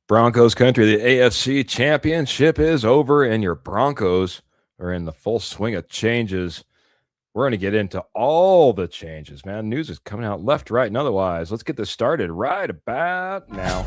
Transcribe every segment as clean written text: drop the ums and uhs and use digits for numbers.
Broncos country, the AFC championship is over, and your Broncos are in the full swing of changes. We're going to get into all the changes, man. News is coming out left, right, and otherwise. Let's get this started right about now.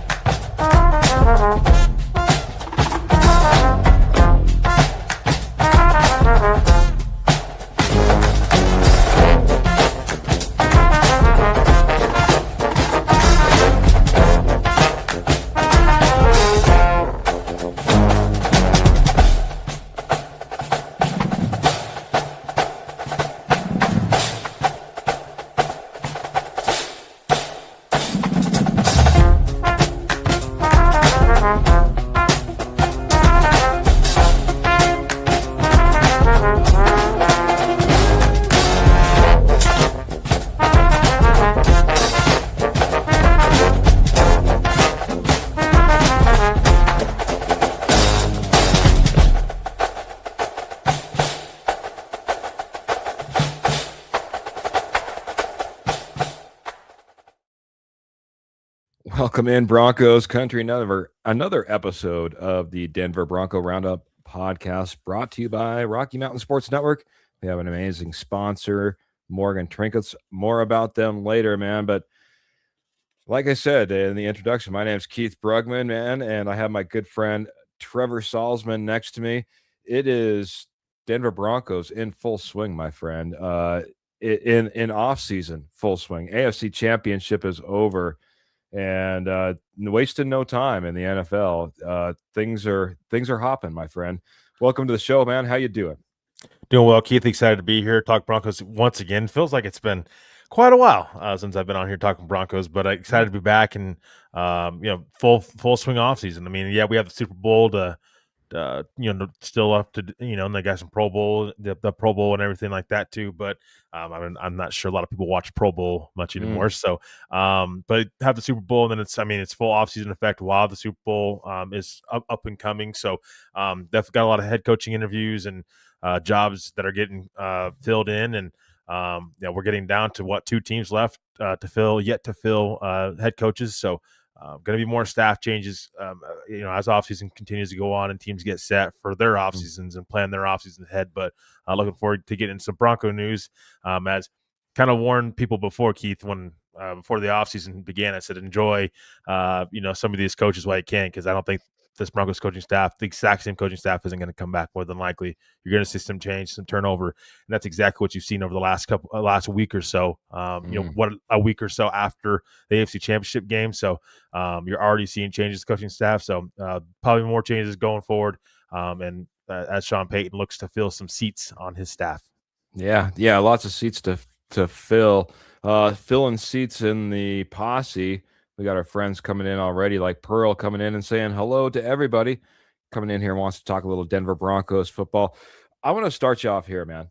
Welcome in Broncos country, another episode of the Denver Bronco Roundup podcast brought to you by Rocky Mountain Sports Network. We have an amazing sponsor, Morgan Trinkets. More about them later, man. But like I said in the introduction, my name is Keith Brugman, man, and I have my good friend Trevor Salzman next to me. It is Denver Broncos in full swing, my friend. In off season, full swing. AFC Championship is over. And wasting no time in the NFL. Things are hopping, my friend. Welcome to the show, man. How you doing? Doing well, Keith. Excited to be here. Talk Broncos once again. Feels like it's been quite a while since I've been on here talking Broncos, but excited to be back and full swing off season. I mean, yeah, we have the Super Bowl to still up to and they got some Pro Bowl, the Pro Bowl and everything like that too. But I'm not sure a lot of people watch Pro Bowl much anymore. So, but have the Super Bowl, and then it's full offseason effect while the Super Bowl is up and coming. So, definitely got a lot of head coaching interviews and jobs that are getting filled in, and we're getting down to two teams left to fill head coaches. So. Going to be more staff changes, as offseason continues to go on and teams get set for their off seasons and plan their off season ahead. But looking forward to getting some Bronco news. As kind of warned people before, Keith, when before the off season began, I said enjoy, some of these coaches while you can, because I don't think this Broncos coaching staff, the exact same coaching staff, isn't going to come back. More than likely, you're going to see some change, some turnover, and that's exactly what you've seen over the last week or so. A week or so after the AFC Championship game, so you're already seeing changes to coaching staff. So probably more changes going forward, and as Sean Payton looks to fill some seats on his staff. Yeah, lots of seats to fill. Filling seats in the posse. We got our friends coming in already, like Pearl coming in and saying hello to everybody. Coming in here wants to talk a little Denver Broncos football. I want to start you off here, man.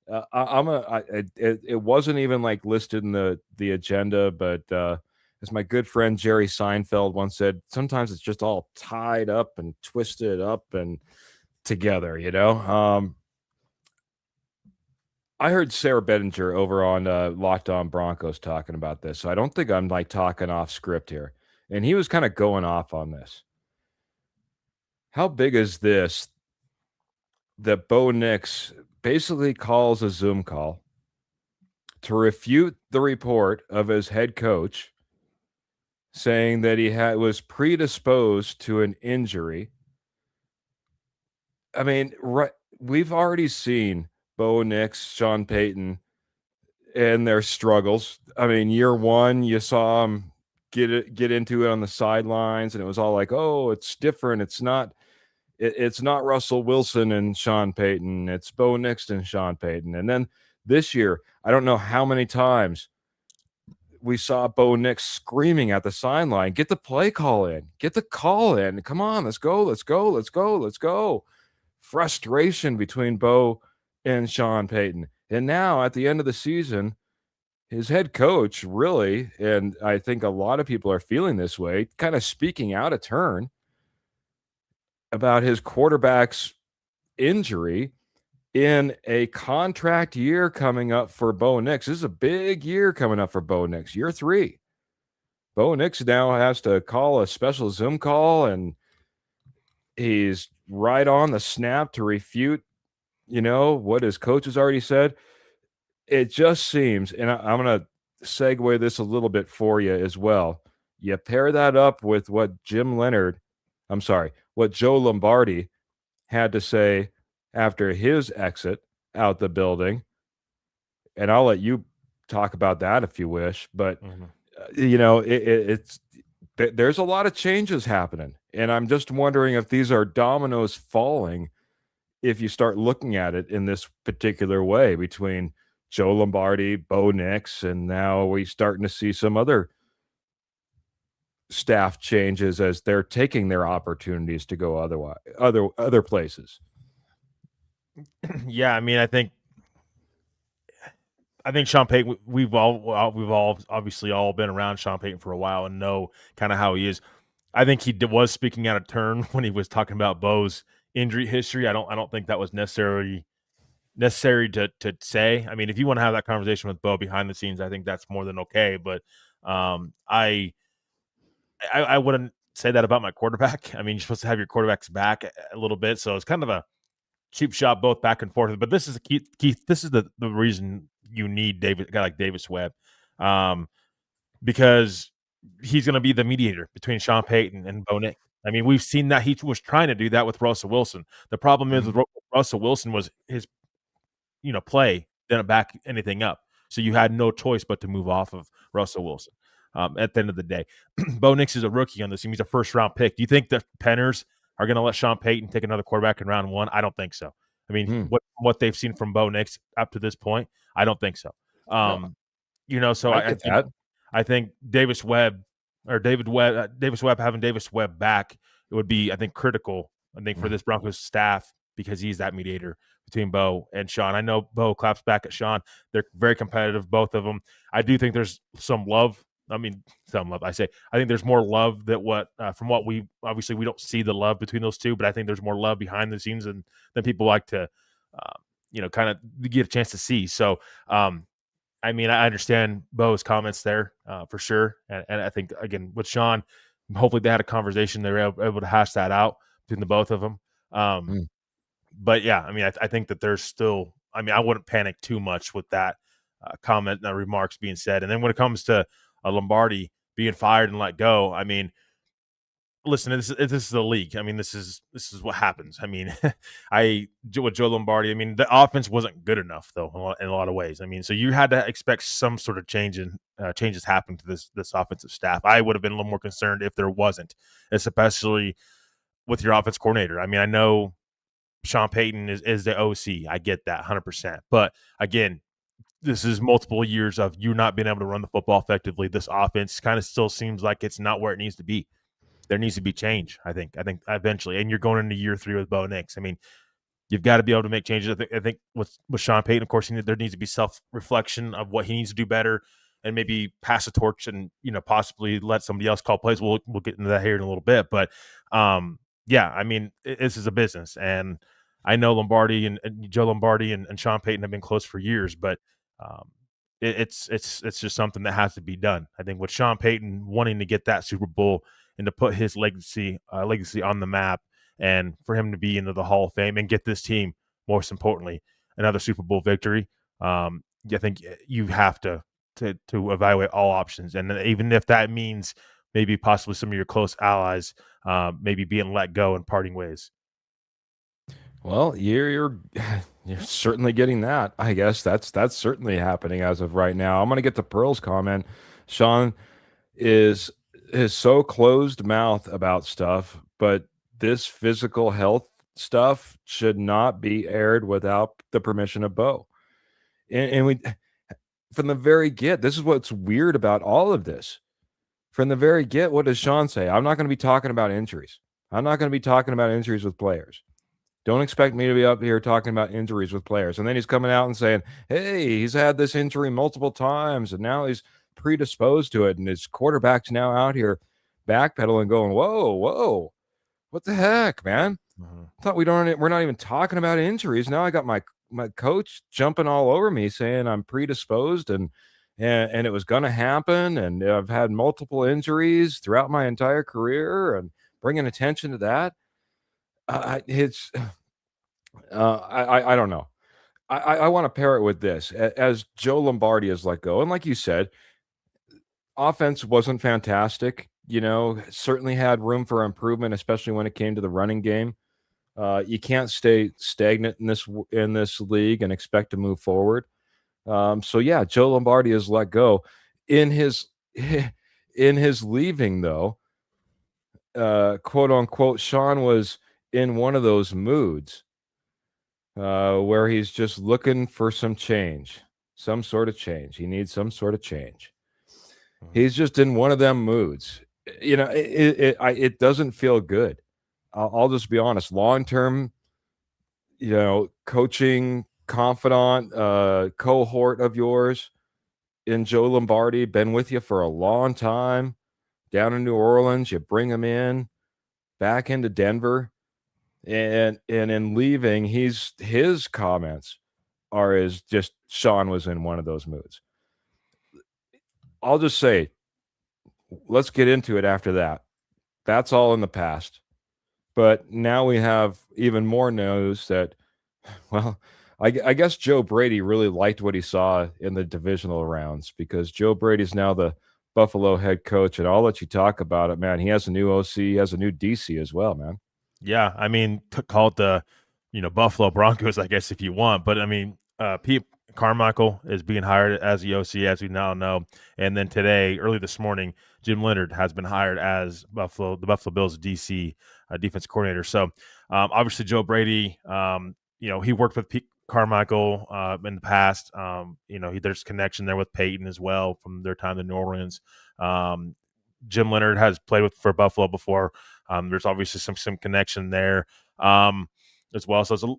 It wasn't even like listed in the agenda, but as my good friend Jerry Seinfeld once said, sometimes it's just all tied up and twisted up and together, I heard Sarah Bedinger over on Locked On Broncos talking about this, so I don't think I'm like talking off script here. And he was kind of going off on this. How big is this that Bo Nix basically calls a Zoom call to refute the report of his head coach saying that he was predisposed to an injury? I mean, we've already seen Bo Nix, Sean Payton, and their struggles. I mean, year one, you saw him get into it on the sidelines, and it was all like, "Oh, it's different. It's not Russell Wilson and Sean Payton. It's Bo Nix and Sean Payton." And then this year, I don't know how many times we saw Bo Nix screaming at the sideline, "Get the play call in. Get the call in. Come on, let's go, let's go, let's go, let's go." Frustration between Bo and Sean Payton. And now at the end of the season, his head coach really, and I think a lot of people are feeling this way, kind of speaking out of turn about his quarterback's injury in a contract year coming up for Bo Nix. This is a big year coming up for Bo Nix, year 3. Bo Nix now has to call a special Zoom call, and he's right on the snap to refute, what his coach has already said. It just seems, and I'm going to segue this a little bit for you as well. You pair that up with what what Joe Lombardi had to say after his exit out the building, and I'll let you talk about that if you wish. But it's there's a lot of changes happening, and I'm just wondering if these are dominoes falling. If you start looking at it in this particular way between Joe Lombardi, Bo Nix, and now we starting to see some other staff changes as they're taking their opportunities to go other places. Yeah, I mean, I think Sean Payton. We've all obviously all been around Sean Payton for a while and know kind of how he is. I think he was speaking out of turn when he was talking about Bo's injury history. I don't think that was necessary to say. I mean, if you want to have that conversation with Bo behind the scenes, I think that's more than okay. But I wouldn't say that about my quarterback. I mean, you're supposed to have your quarterbacks back a little bit, so it's kind of a cheap shot both back and forth. But this is Keith. This is the reason you need a guy like Davis Webb, because he's going to be the mediator between Sean Payton and Bo Nix. I mean, we've seen that he was trying to do that with Russell Wilson. The problem is with Russell Wilson was his play didn't back anything up. So you had no choice but to move off of Russell Wilson. At the end of the day, Bo Nix is a rookie on this team. He's a first-round pick. Do you think the Penners are going to let Sean Payton take another quarterback in round one? I don't think so. I mean, what they've seen from Bo Nix up to this point, I don't think so. So I think Davis Webb having Davis Webb back, it would be, I think, critical. I think for this Broncos staff, because he's that mediator between Bo and Sean. I know Bo claps back at Sean. They're very competitive, both of them. I do think there's some love. I mean, some love. I think there's more love that from what we obviously we don't see the love between those two, but I think there's more love behind the scenes than people like to, kind of get a chance to see. So, I mean, I understand Bo's comments there for sure, and I think again with Sean, hopefully they had a conversation. They were able to hash that out between the both of them. But yeah, I mean, I think that there's still. I mean, I wouldn't panic too much with that comment and remarks being said. And then when it comes to Lombardi being fired and let go, I mean, listen, this is the league. I mean, this is what happens. I mean, with Joe Lombardi, I mean, the offense wasn't good enough though in a lot of ways. I mean, so you had to expect some sort of changes happen to this offensive staff. I would have been a little more concerned if there wasn't, especially with your offense coordinator. I mean, I know Sean Payton is the OC. I get that 100%. But again, this is multiple years of you not being able to run the football effectively. This offense kind of still seems like it's not where it needs to be. There needs to be change, I think eventually. And you're going into year 3 with Bo Nix. I mean, you've got to be able to make changes. I think with Sean Payton, of course, there needs to be self-reflection of what he needs to do better and maybe pass the torch and, possibly let somebody else call plays. We'll get into that here in a little bit. But, yeah, I mean, this is a business. And I know Lombardi and Joe Lombardi and Sean Payton have been close for years, but it's just something that has to be done. I think with Sean Payton wanting to get that Super Bowl and to put his legacy on the map, and for him to be into the Hall of Fame and get this team, most importantly, another Super Bowl victory, I think you have to evaluate all options. And even if that means maybe possibly some of your close allies maybe being let go and parting ways. Well, you're certainly getting that. I guess that's certainly happening as of right now. I'm going to get to Pearl's comment. Sean is so closed mouth about stuff, but this physical health stuff should not be aired without the permission of Bo. And we, from the very get, this is what's weird about all of this. From the very get, what does Sean say? I'm not going to be talking about injuries. I'm not going to be talking about injuries with players. Don't expect me to be up here talking about injuries with players. And then he's coming out and saying, hey, he's had this injury multiple times, and now he's predisposed to it. And his quarterback's now out here backpedaling, going, whoa, what the heck, man? I thought we're not even talking about injuries. Now I got my coach jumping all over me saying I'm predisposed and and it was going to happen. And I've had multiple injuries throughout my entire career, and bringing attention to that, it's I don't know. I want to pair it with this. As Joe Lombardi is let go, and like you said, offense wasn't fantastic. Certainly had room for improvement, especially when it came to the running game. You can't stay stagnant in this league and expect to move forward. So yeah, Joe Lombardi is let go. In his in his leaving, though, quote unquote, Sean was in one of those moods where he's just looking for some change, some sort of change. He needs some sort of change. He's just in one of them moods. It doesn't feel good. I'll just be honest. Long term, coaching confidant, cohort of yours in Joe Lombardi, been with you for a long time. Down in New Orleans, you bring him in back into Denver, and in leaving, his comments are as just Sean was in one of those moods. I'll just say, let's get into it after that. That's all in the past. But now we have even more news that, well, I guess Joe Brady really liked what he saw in the divisional rounds, because Joe Brady's now the Buffalo head coach, and I'll let you talk about it, man. He has a new OC, he has a new DC as well, man. Yeah, I mean, call it the, Buffalo Broncos, I guess, if you want. But I mean, Pete Carmichael is being hired as the OC, as we now know. And then today, early this morning, Jim Leonard has been hired as the Buffalo Bills DC defense coordinator. So obviously, Joe Brady, he worked with Pete Carmichael in the past. There's connection there with Peyton as well from their time in New Orleans. Jim Leonard has played for Buffalo before. There's obviously some connection there as well. So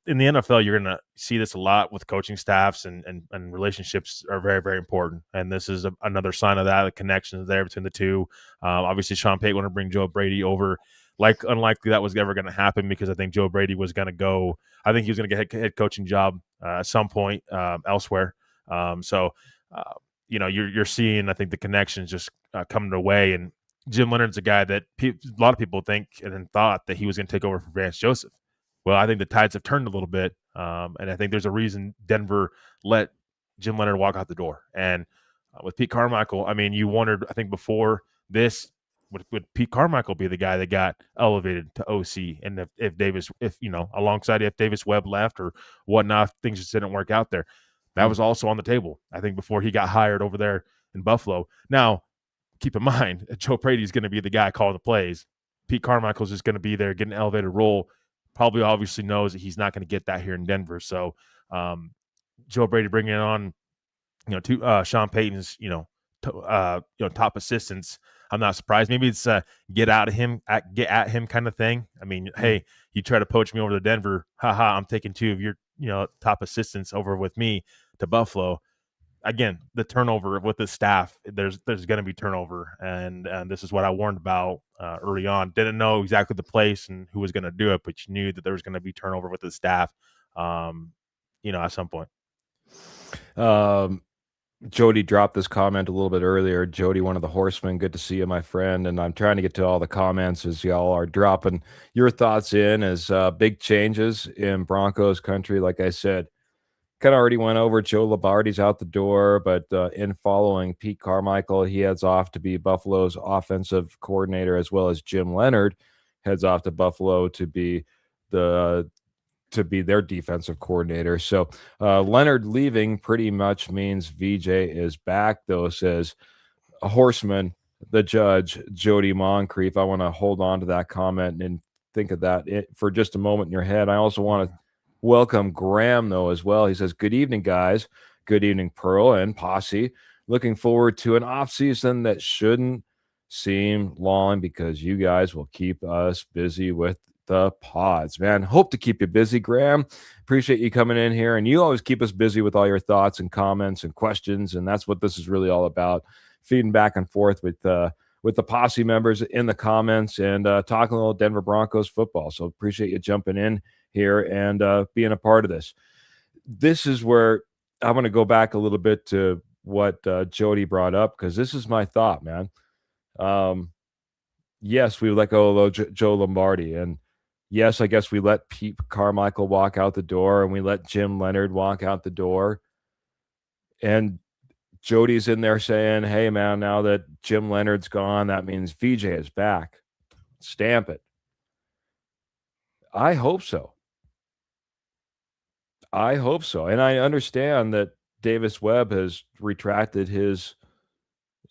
in the NFL, you're going to see this a lot with coaching staffs, and relationships are very, very important. And this is another sign of that. The connection is there between the two. Obviously, Sean Payton wanted to bring Joe Brady over. Unlikely that was ever going to happen, because I think Joe Brady was going to go. I think he was going to get a head coaching job at some point elsewhere. You're seeing, I think, the connections just coming away. And Jim Leonard's a guy that a lot of people think and thought that he was going to take over for Vance Joseph. Well, I think the tides have turned a little bit, and I think there's a reason Denver let Jim Leonard walk out the door. And with Pete Carmichael, I mean, you wondered, I think, before this, would Pete Carmichael be the guy that got elevated to OC? And alongside if Davis Webb left or whatnot, things just didn't work out there. That was also on the table, I think, before he got hired over there in Buffalo. Now, keep in mind, Joe Brady is going to be the guy calling the plays. Pete Carmichael's just going to be there, getting an elevated role. Probably obviously knows that he's not going to get that here in Denver. So Joe Brady bringing on, Sean Payton's, top assistants. I'm not surprised. Maybe it's get at him kind of thing. I mean, hey, you try to poach me over to Denver. I'm taking two of your, top assistants over with me to Buffalo. Again, the turnover with the staff, there's going to be turnover, and this is what I warned about early on. Didn't know exactly the place and who was going to do it, but you knew that there was going to be turnover with the staff, at some point. Jody dropped this comment a little bit earlier. Jody, one of the horsemen, good to see you, my friend. And I'm trying to get to all the comments as y'all are dropping your thoughts in as big changes in Broncos country. Like I said, kind of already went over. Joe Lombardi's out the door, but in following Pete Carmichael, he heads off to be Buffalo's offensive coordinator, as well as Jim Leonard heads off to Buffalo to be their defensive coordinator. So Leonard leaving pretty much means VJ is back, though, says a horseman, the judge, Jody Moncrief. I want to hold on to that comment and think of that for just a moment in your head. I also want to welcome Graham, though, as well. He says, good evening, guys. Good evening, Pearl and Posse. Looking forward to an offseason that shouldn't seem long, because you guys will keep us busy with the pods, man. Hope to keep you busy, Graham. Appreciate you coming in here, and you always keep us busy with all your thoughts and comments and questions, and that's what this is really all about, feeding back and forth with the Posse members in the comments and talking a little Denver Broncos football. So appreciate you jumping in here and being a part of this. This is where I'm going to go back a little bit to what Jody brought up, because this is my thought, man. Yes, we let go of Joe Lombardi, and yes, I guess we let Pete Carmichael walk out the door, and we let Jim Leonard walk out the door, and Jody's in there saying, "Hey, man, now that Jim Leonard's gone, that means VJ is back. Stamp it." I hope so. I hope so, and I understand that Davis Webb has retracted his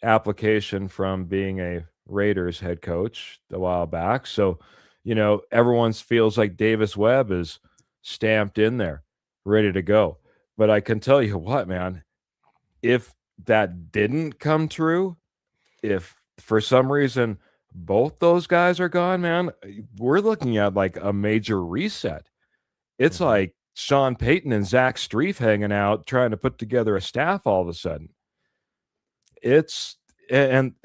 application from being a Raiders head coach a while back. So, everyone feels like Davis Webb is stamped in there, ready to go. But I can tell you what, man, if that didn't come true, if for some reason both those guys are gone, man, we're looking at like a major reset. It's Mhm. like Sean Payton and Zach Strief hanging out trying to put together a staff all of a sudden. It's and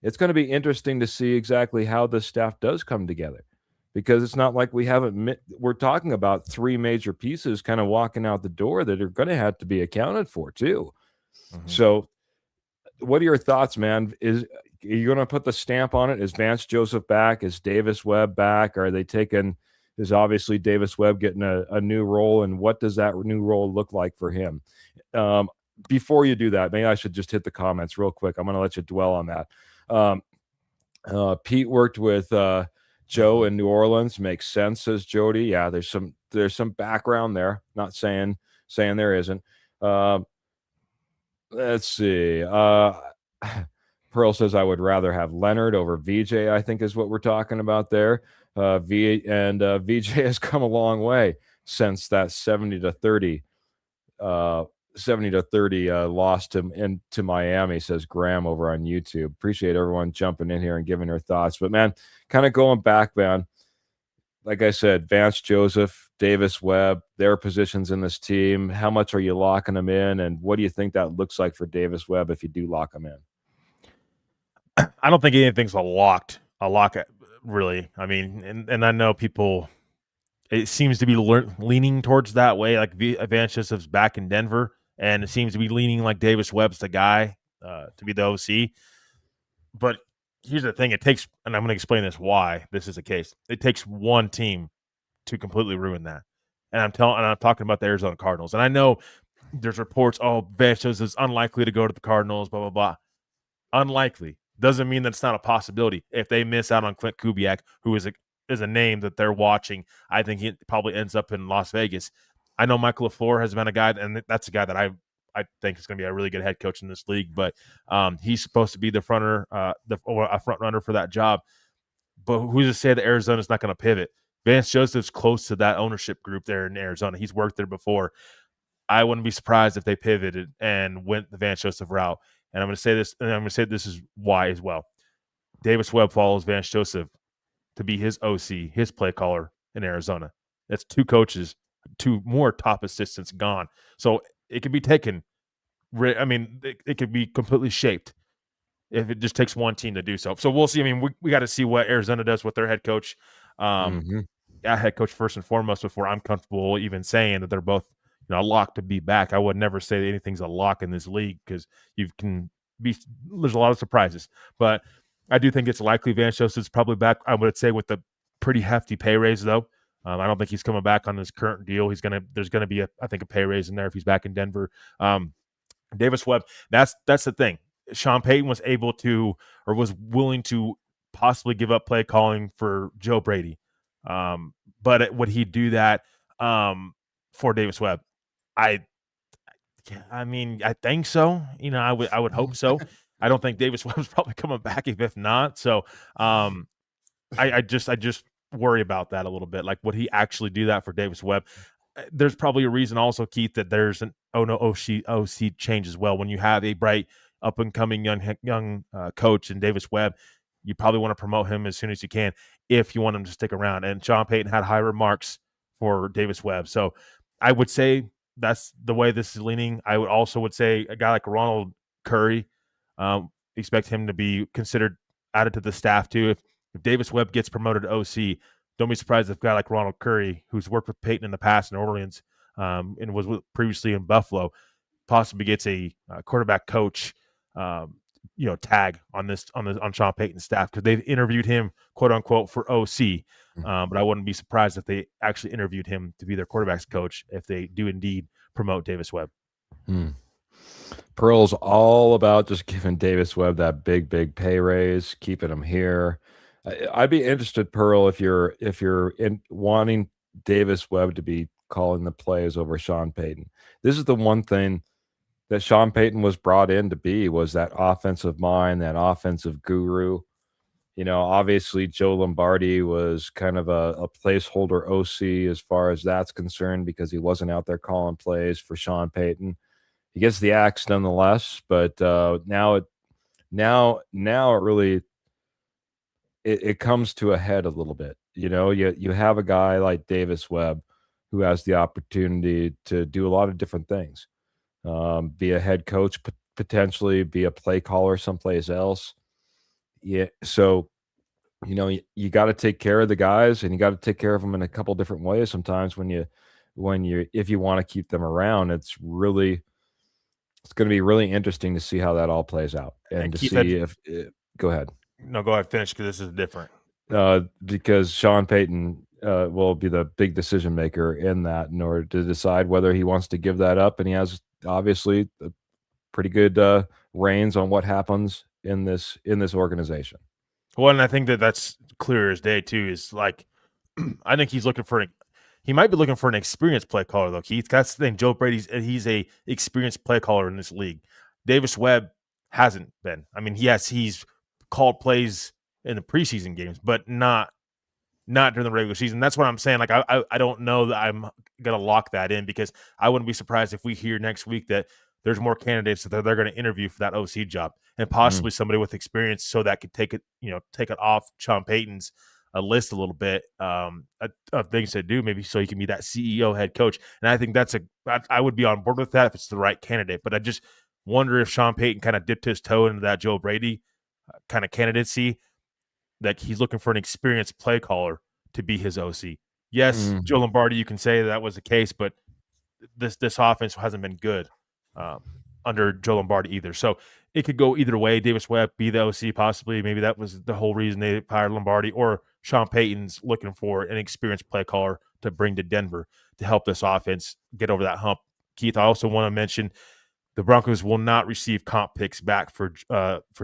it's going to be interesting to see exactly how this staff does come together, because it's not like we're talking about three major pieces kind of walking out the door that are going to have to be accounted for too. Mhm. So what are your thoughts, man? Are you going to put the stamp on it? Is Vance Joseph back? Is Davis Webb back? Is obviously Davis Webb getting a new role, and what does that new role look like for him? Um, Before you do that, maybe I should just hit the comments real quick. I'm going to let you dwell on that. Um, Pete worked with Joe in New Orleans. Makes sense, says Jody. Yeah, there's some background there. Not saying there isn't. Um, let's see. Pearl says I would rather have Leonard over VJ. I think is what we're talking about there. VJ has come a long way since that 70 to 30 loss to Miami, says Graham over on YouTube. Appreciate everyone jumping in here and giving their thoughts. But man, kind of going back, man, like I said, Vance Joseph, Davis Webb, their positions in this team. How much are you locking them in, and what do you think that looks like for Davis Webb if you do lock him in? I don't think anything's a lock, really. I mean, and I know people, it seems to be leaning towards that way. Like Vance Joseph's back in Denver, and it seems to be leaning like Davis Webb's the guy to be the OC. But here's the thing: it takes, and I'm going to explain why this is the case. It takes one team to completely ruin that. And I'm talking about the Arizona Cardinals. And I know there's reports, Vance Joseph is unlikely to go to the Cardinals, blah, blah, blah. Unlikely doesn't mean that it's not a possibility. If they miss out on Clint Kubiak, who is a name that they're watching, I think he probably ends up in Las Vegas. I know Michael LaFleur has been a guy, and that's a guy that I think is going to be a really good head coach in this league. But he's supposed to be the front runner for that job. But who's to say that Arizona's not going to pivot? Vance Joseph's close to that ownership group there in Arizona. He's worked there before. I wouldn't be surprised if they pivoted and went the Vance Joseph route. And I'm going to say this, and I'm going to say this is why as well. Davis Webb follows Vance Joseph to be his OC, his play caller in Arizona. That's two coaches, two more top assistants gone. So it could be taken. I mean, it could be completely shaped if it just takes one team to do so. So we'll see. I mean, we got to see what Arizona does with their head coach. Head coach first and foremost before I'm comfortable even saying that they're both locked to be back. I would never say that anything's a lock in this league because there's a lot of surprises. But I do think it's likely Vance Joseph's probably back. I would say with the pretty hefty pay raise though. I don't think he's coming back on his current deal. There's gonna be a pay raise in there if he's back in Denver. Davis Webb, that's the thing. Sean Payton was able to, or was willing to possibly give up play calling for Joe Brady. But would he do that for Davis Webb? I mean, I think so. I would hope so. I don't think Davis Webb's probably coming back if not. So I just worry about that a little bit. Like, would he actually do that for Davis Webb? There's probably a reason also, Keith, that there's an OC change as well. When you have a bright, up and coming young coach in Davis Webb, you probably want to promote him as soon as you can if you want him to stick around. And Sean Payton had high remarks for Davis Webb, so I would say that's the way this is leaning. I would say a guy like Ronald Curry, expect him to be considered added to the staff too. If Davis Webb gets promoted to OC, don't be surprised if a guy like Ronald Curry, who's worked with Peyton in the past in Orleans and was previously in Buffalo, possibly gets a quarterback coach, tag on Sean Payton's staff, because they've interviewed him, quote unquote, for OC. But I wouldn't be surprised if they actually interviewed him to be their quarterback's coach if they do indeed promote Davis Webb. Pearl's all about just giving Davis Webb that big pay raise, keeping him here. I'd be interested, Pearl, if you're wanting Davis Webb to be calling the plays over Sean Payton. This is the one thing that Sean Payton was brought in to be, was that offensive mind, that offensive guru. Obviously Joe Lombardi was kind of a placeholder OC as far as that's concerned, because he wasn't out there calling plays for Sean Payton. He gets the axe nonetheless, but now it really it comes to a head a little bit. You have a guy like Davis Webb who has the opportunity to do a lot of different things, be a head coach, potentially be a play caller someplace else. Yeah, so you got to take care of the guys, and you got to take care of them in a couple different ways. Sometimes if you want to keep them around, it's going to be really interesting to see how that all plays out, and to see if go ahead. No, go ahead, finish, because this is different. Because Sean Payton will be the big decision maker in that, in order to decide whether he wants to give that up, and he has obviously a pretty good reins on what happens in this organization. Well, and I think that's clear as day too. Is like, I think he might be looking for an experienced play caller though, Keith. That's the thing. Joe he's a experienced play caller in this league. Davis Webb hasn't been. I mean, he's called plays in the preseason games, but not during the regular season. That's what I'm saying. Like, I don't know that I'm gonna lock that in, because I wouldn't be surprised if we hear next week that there's more candidates that they're going to interview for that OC job, and possibly somebody with experience, so that could take it off Sean Payton's list a little bit of things to do, maybe, so he can be that CEO head coach. And I think I would be on board with that if it's the right candidate. But I just wonder if Sean Payton kind of dipped his toe into that Joe Brady kind of candidacy, that he's looking for an experienced play caller to be his OC. Yes, Joe Lombardi, you can say that was the case, but this offense hasn't been good under Joe Lombardi either. So it could go either way. Davis Webb be the OC, possibly. Maybe that was the whole reason they hired Lombardi, or Sean Payton's looking for an experienced play caller to bring to Denver to help this offense get over that hump. Keith, I also want to mention the Broncos will not receive comp picks back for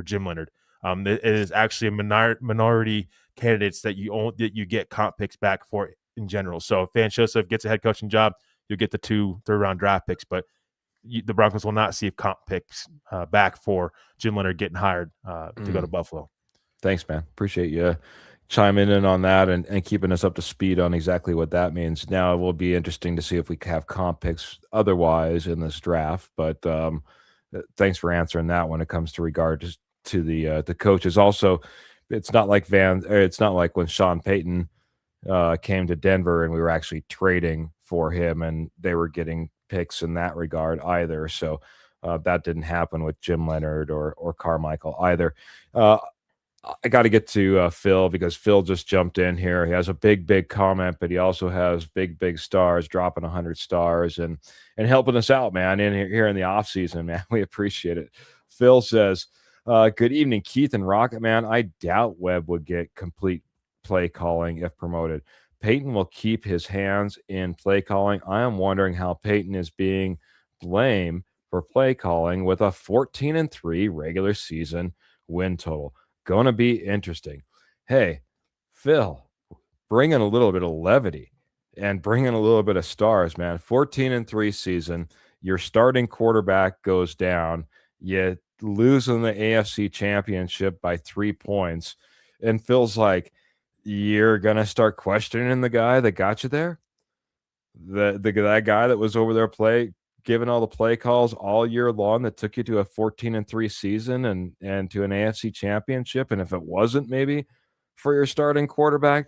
Jim Leonard. It is actually a minority candidates that you get comp picks back for in general. So if Vance Joseph gets a head coaching job, you'll get the 2 third-round draft picks, but the Broncos will not see comp picks back for Jim Leonard getting hired to go to Buffalo. Thanks, man. Appreciate you chiming in on that and keeping us up to speed on exactly what that means. Now, it will be interesting to see if we have comp picks otherwise in this draft, but thanks for answering that when it comes to regard to the coaches. Also, it's not like when Sean Payton came to Denver and we were actually trading for him and they were getting picks in that regard either. So that didn't happen with Jim Leonard or Carmichael either. I got to get to Phil, because Phil just jumped in here. He has a big comment, but he also has big stars, dropping 100 stars and helping us out, man, here in the off season, man. We appreciate it. Phil says, good evening, Keith and Rocket Man. I doubt Webb would get complete play calling if promoted. Payton will keep his hands in play calling. I am wondering how Payton is being blamed for play calling with a 14-3 regular season win total. Going to be interesting. Hey, Phil, bring in a little bit of levity and bring in a little bit of stars, man. 14-3 season. Your starting quarterback goes down. You lose in the AFC championship by 3 points. And Phil's like, you're going to start questioning the guy that got you there? That guy that was over there giving all the play calls all year long, that took you to a 14-3 season and to an AFC championship. And if it wasn't maybe for your starting quarterback,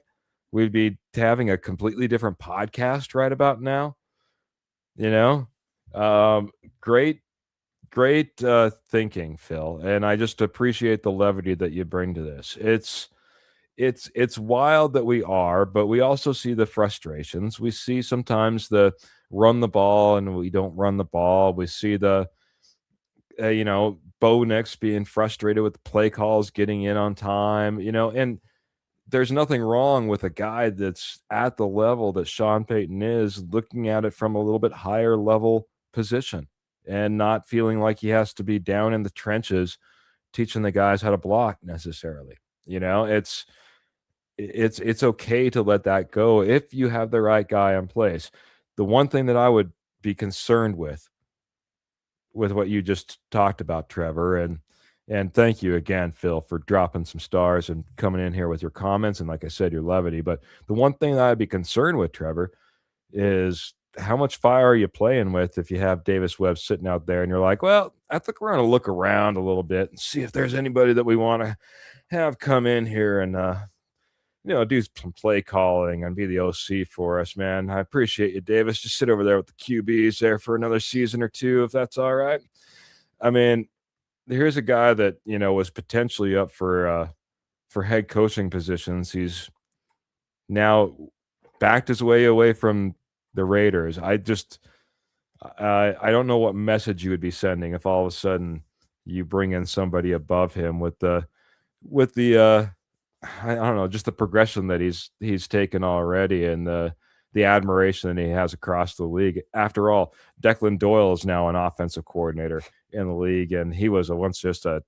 we'd be having a completely different podcast right about now. Great thinking, Phil. And I just appreciate the levity that you bring to this. It's wild that we are, but we also see the frustrations. We see sometimes the run the ball and we don't run the ball. We see the Bo Nix being frustrated with the play calls, getting in on time, and there's nothing wrong with a guy that's at the level that Sean Payton is, looking at it from a little bit higher level position and not feeling like he has to be down in the trenches teaching the guys how to block necessarily. It's okay to let that go if you have the right guy in place. The one thing that I would be concerned with what you just talked about, Trevor, and thank you again, Phil, for dropping some stars and coming in here with your comments and, like I said, your levity. But the one thing that I'd be concerned with, Trevor, is how much fire are you playing with if you have Davis Webb sitting out there and you're like, well, I think we're going to look around a little bit and see if there's anybody that we want to have come in here and do some play calling and be the OC for us, man. I appreciate you, Davis. Just sit over there with the QBs there for another season or two, if that's all right. I mean, here's a guy that was potentially up for head coaching positions. He's now backed his way away from the Raiders. I don't know what message you would be sending if all of a sudden you bring in somebody above him with the I don't know, just the progression that he's taken already and the admiration that he has across the league. After all, Declan Doyle is now an offensive coordinator in the league, and he was once just a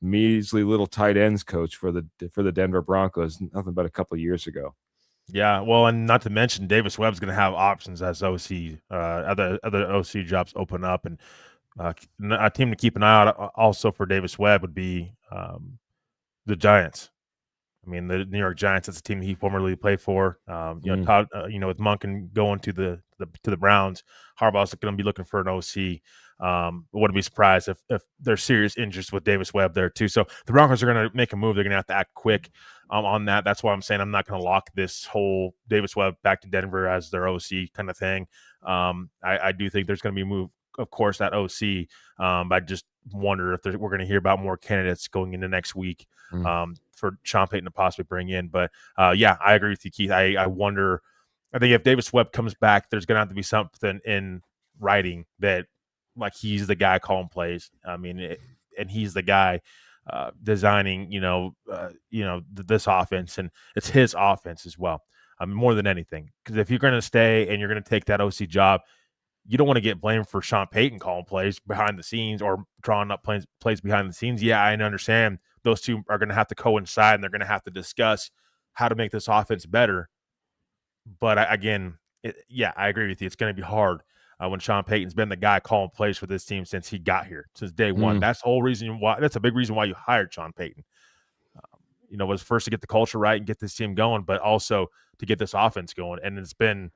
measly little tight ends coach for the Denver Broncos, nothing but a couple of years ago. Yeah, well, and not to mention Davis Webb's going to have options as OC, other OC jobs open up, and a team to keep an eye out also for Davis Webb would be the Giants. I mean, the New York Giants. That's a team he formerly played for. Todd, with Monken going to the Browns, Harbaugh's going to be looking for an OC. Wouldn't be surprised if there's serious interest with Davis Webb there too. So the Broncos are going to make a move. They're going to have to act quick on that. That's why I'm saying I'm not going to lock this whole Davis Webb back to Denver as their OC kind of thing. I do think there's going to be a move, of course, at OC. I just wonder if we're going to hear about more candidates going into next week for Sean Payton to possibly bring in. But yeah, I agree with you, Keith. I wonder. I think if Davis Webb comes back, there's going to have to be something in writing that, like, he's the guy calling plays. I mean, and he's the guy designing, this offense, and it's his offense as well. I mean, more than anything, because if you're going to stay and you're going to take that OC job, you don't want to get blamed for Sean Payton calling plays behind the scenes or drawing up plays behind the scenes. Yeah, I understand those two are going to have to coincide and they're going to have to discuss how to make this offense better. But I agree with you. It's going to be hard when Sean Payton's been the guy calling plays for this team since he got here, since day one. That's the whole reason why. That's a big reason why you hired Sean Payton. Was first to get the culture right and get this team going, but also to get this offense going. And it's been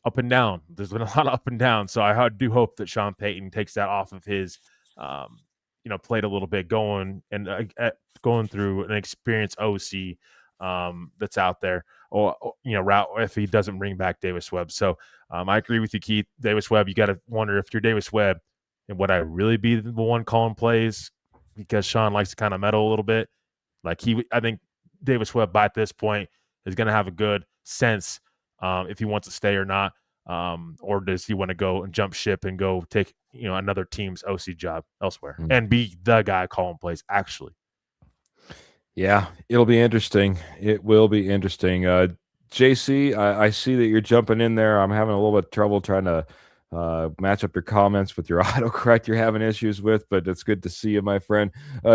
up and down. There's been a lot of up and down. So I do hope that Sean Payton takes that off of his, plate a little bit, going through an experienced OC that's out there, or route if he doesn't bring back Davis Webb. So I agree with you, Keith. Davis Webb, you got to wonder if you're Davis Webb, and would I really be the one calling plays because Sean likes to kind of meddle a little bit. I think Davis Webb by this point is going to have a good sense if he wants to stay or not, or does he want to go and jump ship and go take another team's OC job elsewhere and be the guy calling plays actually. Yeah, it'll be interesting. It will be interesting. JC, I see that you're jumping in there. I'm having a little bit of trouble trying to match up your comments with your autocorrect you're having issues with, but it's good to see you, my friend.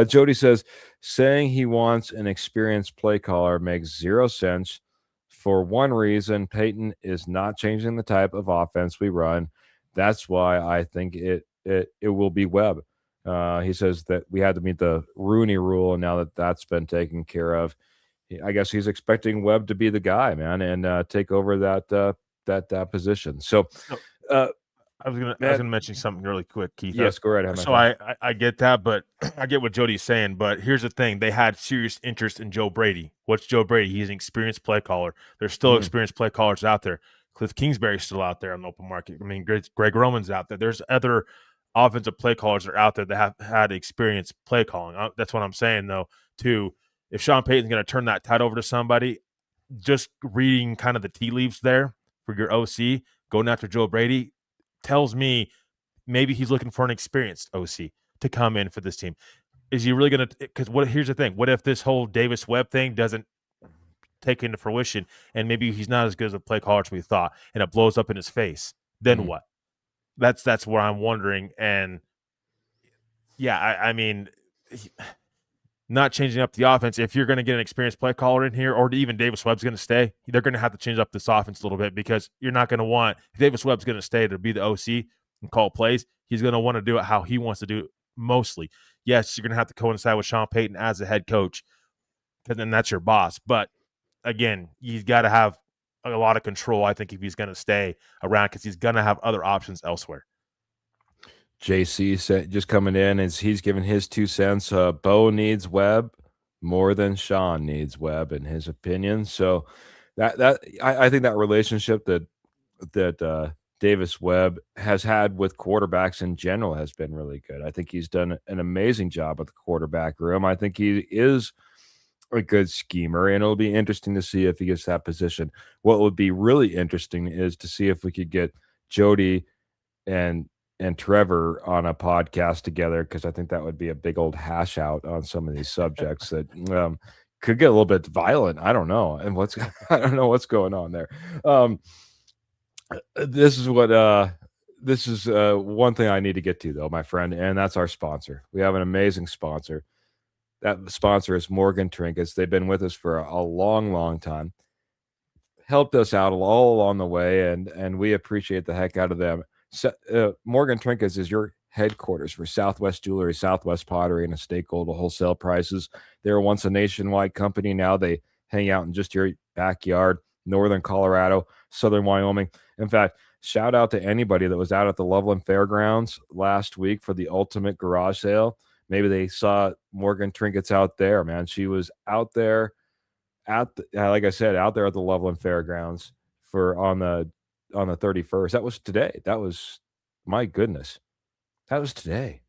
Jody says, saying he wants an experienced play caller makes zero sense. For one reason, Payton is not changing the type of offense we run. That's why I think it will be Webb. He says that we had to meet the Rooney rule, and now that that's been taken care of, I guess he's expecting Webb to be the guy, man, and take over that position. So, I was gonna mention something really quick, Keith. Yes, go right ahead. So I get that, but I get what Jody's saying. But here's the thing: they had serious interest in Joe Brady. What's Joe Brady? He's an experienced play caller. There's still experienced play callers out there. Cliff Kingsbury's still out there on the open market. I mean, Greg Roman's out there. There's other offensive play callers that are out there that have had experience play calling. That's what I'm saying, though, too. If Sean Payton's going to turn that tide over to somebody, just reading kind of the tea leaves there for your OC, going after Joe Brady tells me maybe he's looking for an experienced OC to come in for this team. Is he really going to? Because here's the thing: what if this whole Davis Webb thing doesn't take into fruition, and maybe he's not as good as a play caller as we thought, and it blows up in his face? Then what? That's what I'm wondering. And yeah, I mean, not changing up the offense. If you're going to get an experienced play caller in here, or even Davis Webb's going to stay, they're going to have to change up this offense a little bit, because you're not going to want, if Davis Webb's going to stay to be the OC and call plays, he's going to want to do it how he wants to do it mostly. Yes, you're going to have to coincide with Sean Payton as the head coach, because then that's your boss. But again, he's got to have a lot of control, I think, if he's going to stay around, because he's going to have other options elsewhere. JC said, just coming in, as he's given his 2 cents. Bo needs Webb more than Sean needs Webb, in his opinion. So I think that relationship that Davis Webb has had with quarterbacks in general has been really good. I think he's done an amazing job at the quarterback room. I think he is a good schemer, and it'll be interesting to see if he gets that position. What would be really interesting is to see if we could get Jody and Trevor on a podcast together, because I think that would be a big old hash out on some of these subjects that could get a little bit violent. I don't know, and I don't know what's going on there. This is one thing I need to get to, though, my friend, and that's our sponsor. We have an amazing sponsor. That sponsor is Morgan Trinkets. They've been with us for a long, long time. Helped us out all along the way, and we appreciate the heck out of them. Morgan Trinkets is your headquarters for Southwest Jewelry, Southwest Pottery, and Estate Gold at wholesale prices. They were once a nationwide company. Now they hang out in just your backyard, northern Colorado, southern Wyoming. In fact, shout out to anybody that was out at the Loveland Fairgrounds last week for the ultimate garage sale. Maybe they saw Morgan Trinkets out there, man. She was out there like I said, out there at the Loveland Fairgrounds on the 31st. That was today. That was, my goodness, that was today.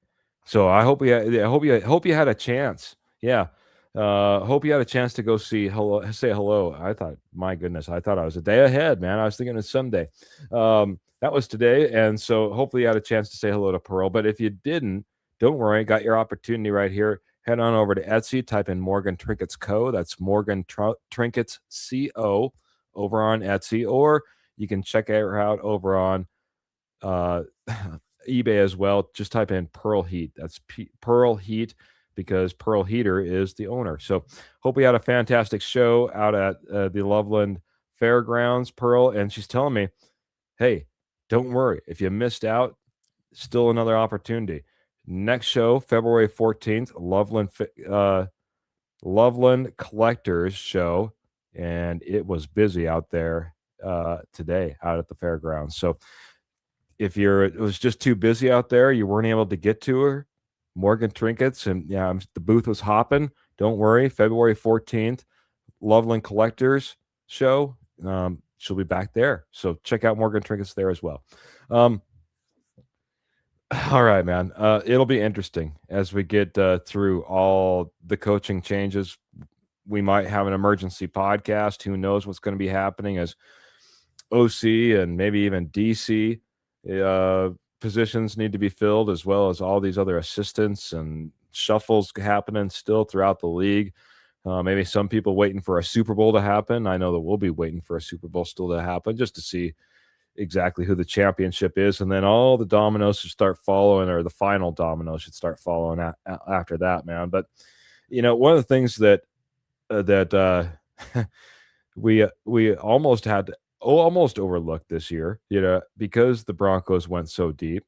So I hope you had a chance. Yeah. Hope you had a chance to go say hello. I thought, my goodness, I thought I was a day ahead, man. I was thinking it's Sunday. That was today. And so hopefully you had a chance to say hello to Pearl. But if you didn't, don't worry. Got your opportunity right here. Head on over to Etsy, type in Morgan Trinkets Co. That's Morgan Trinkets CO over on Etsy, or you can check her out over on eBay as well. Just type in Pearl Heat. That's Pearl Heat, because Pearl Heater is the owner. So hope we had a fantastic show out at the Loveland Fairgrounds, Pearl. And she's telling me, hey, don't worry. If you missed out, still another opportunity. Next show, February 14th, Loveland Collectors Show, and it was busy out there today out at the fairgrounds. So if it was just too busy out there, you weren't able to get to her, Morgan Trinkets, and yeah, the booth was hopping. Don't worry, February 14th, Loveland Collectors Show. She'll be back there. So check out Morgan Trinkets there as well. All right, man. It'll be interesting as we get through all the coaching changes. We might have an emergency podcast. Who knows what's going to be happening as OC and maybe even DC positions need to be filled, as well as all these other assistants and shuffles happening still throughout the league. Maybe some people waiting for a Super Bowl to happen. I know that we'll be waiting for a Super Bowl still to happen, just to see exactly who the championship is, and then all the dominoes should start following, or the final domino should start following after that, man. But one of the things that we almost had to almost overlooked this year, because the Broncos went so deep.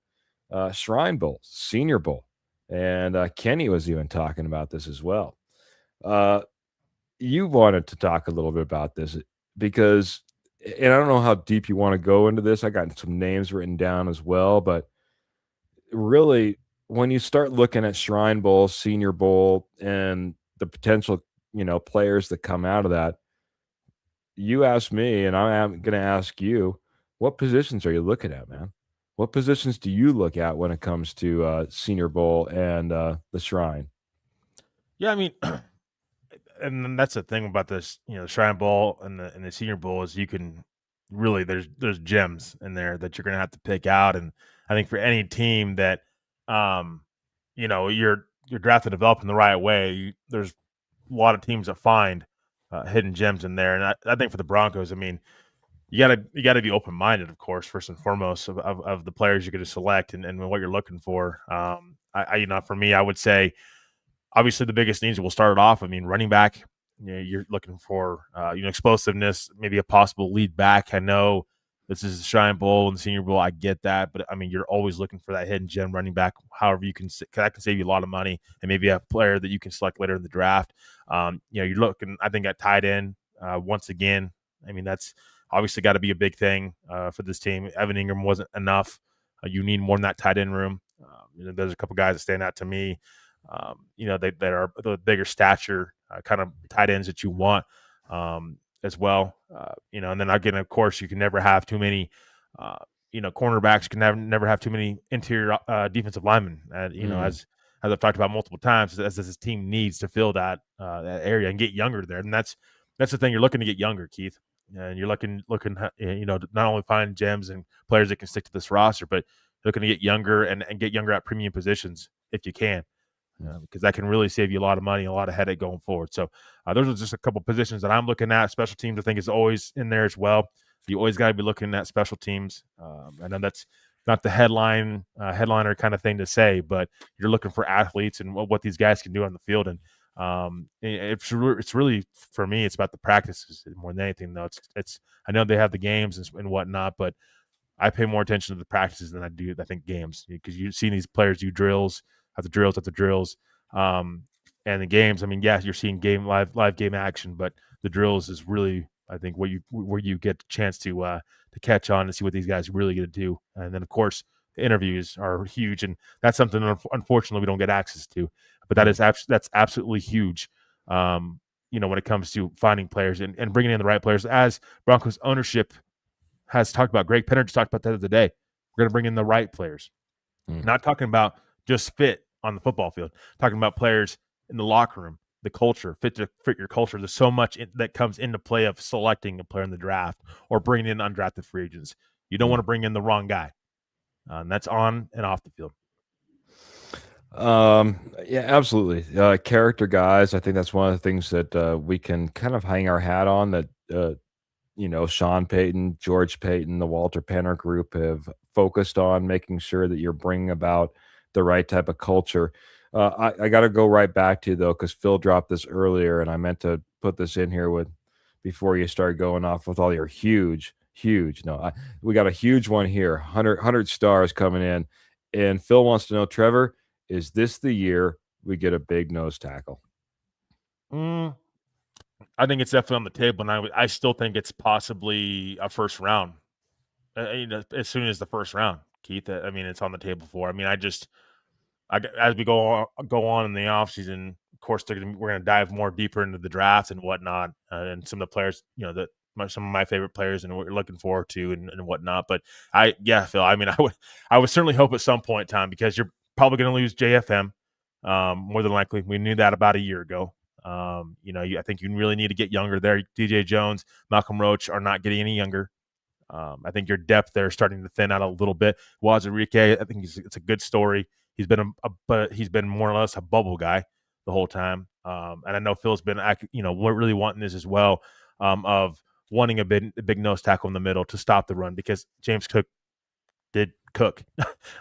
Shrine Bowl, Senior Bowl, and Kenny was even talking about this as well. You wanted to talk a little bit about this, because, and I don't know how deep you want to go into this. I got some names written down as well, but really, when you start looking at Shrine Bowl, Senior Bowl, and the potential, players that come out of that, you ask me, and I am going to ask you, what positions are you looking at, man? What positions do you look at when it comes to Senior Bowl and the Shrine? Yeah, I mean, and that's the thing about this, the Shrine Bowl and the Senior Bowl is you can really there's gems in there that you're going to have to pick out. And I think for any team that, you're drafted developing the right way, there's a lot of teams that find hidden gems in there. And I think for the Broncos, I mean, you gotta be open minded, of course, first and foremost of the players you're going to select and what you're looking for. For me, I would say obviously the biggest needs will start it off. I mean, running back, you're looking for explosiveness, maybe a possible lead back. I know this is the Shrine Bowl and the Senior Bowl. I get that, but I mean, you're always looking for that hidden gem running back. However, that can save you a lot of money, and maybe a player that you can select later in the draft. You're looking, I think, at tight end once again. I mean, that's obviously got to be a big thing for this team. Evan Ingram wasn't enough. You need more in that tight end room. There's a couple guys that stand out to me. That are the bigger stature kind of tight ends that you want as well. And then again, of course, you can never have too many. Cornerbacks can never have too many interior defensive linemen. As I've talked about multiple times, as this team needs to fill that area and get younger there, and that's the thing. You're looking to get younger, Keith, and you're looking to not only find gems and players that can stick to this roster, but looking to get younger and get younger at premium positions if you can. Because that can really save you a lot of money, a lot of headache going forward. So those are just a couple positions that I'm looking at. Special teams, I think, is always in there as well. You always got to be looking at special teams. I know that's not the headliner kind of thing to say, but you're looking for athletes and what these guys can do on the field. And it's really, for me, it's about the practices more than anything. Though it's I know they have the games and whatnot, but I pay more attention to the practices than I think games, because you've seen these players do drills after drills. And the games, I mean, yeah, you're seeing live game action, but the drills is really, I think, where you get a chance to catch on and see what these guys are really going to do. And then, of course, the interviews are huge, and that's something unfortunately we don't get access to. But that's absolutely huge. When it comes to finding players and bringing in the right players, as Broncos ownership has talked about. Greg Penner just talked about that the other day. We're going to bring in the right players. Not talking about just fit on the football field, talking about players in the locker room, the culture, fit your culture. There's so much that comes into play of selecting a player in the draft or bringing in undrafted free agents. You don't want to bring in the wrong guy. And that's on and off the field. Yeah, absolutely. Character guys. I think that's one of the things that we can kind of hang our hat on, that Sean Payton, George Payton, the Walter Penner group have focused on making sure that you're bringing about the right type of culture. I got to go right back to, though, because Phil dropped this earlier, and I meant to put this in here before you start going off with all your huge. No, we got a huge one here, 100 stars coming in, and Phil wants to know, Trevor, is this the year we get a big nose tackle? I think it's definitely on the table, and I still think it's possibly a first round. As soon as the first round, Keith. I mean, it's on the table for. I mean, as we go on in the offseason, of course, we're going to dive more deeper into the draft and whatnot, and some of the players, some of my favorite players and what you're looking forward to and whatnot. But Phil, I mean, I would certainly hope at some point in time, because you're probably going to lose JFM, more than likely. We knew that about a year ago. I think you really need to get younger there. DJ Jones, Malcolm Roach are not getting any younger. I think your depth there is starting to thin out a little bit. Wazirike, I think it's a good story. He's been more or less a bubble guy the whole time. And I know Phil's been, really wanting this as well, of wanting a big nose tackle in the middle to stop the run, because James Cook did cook.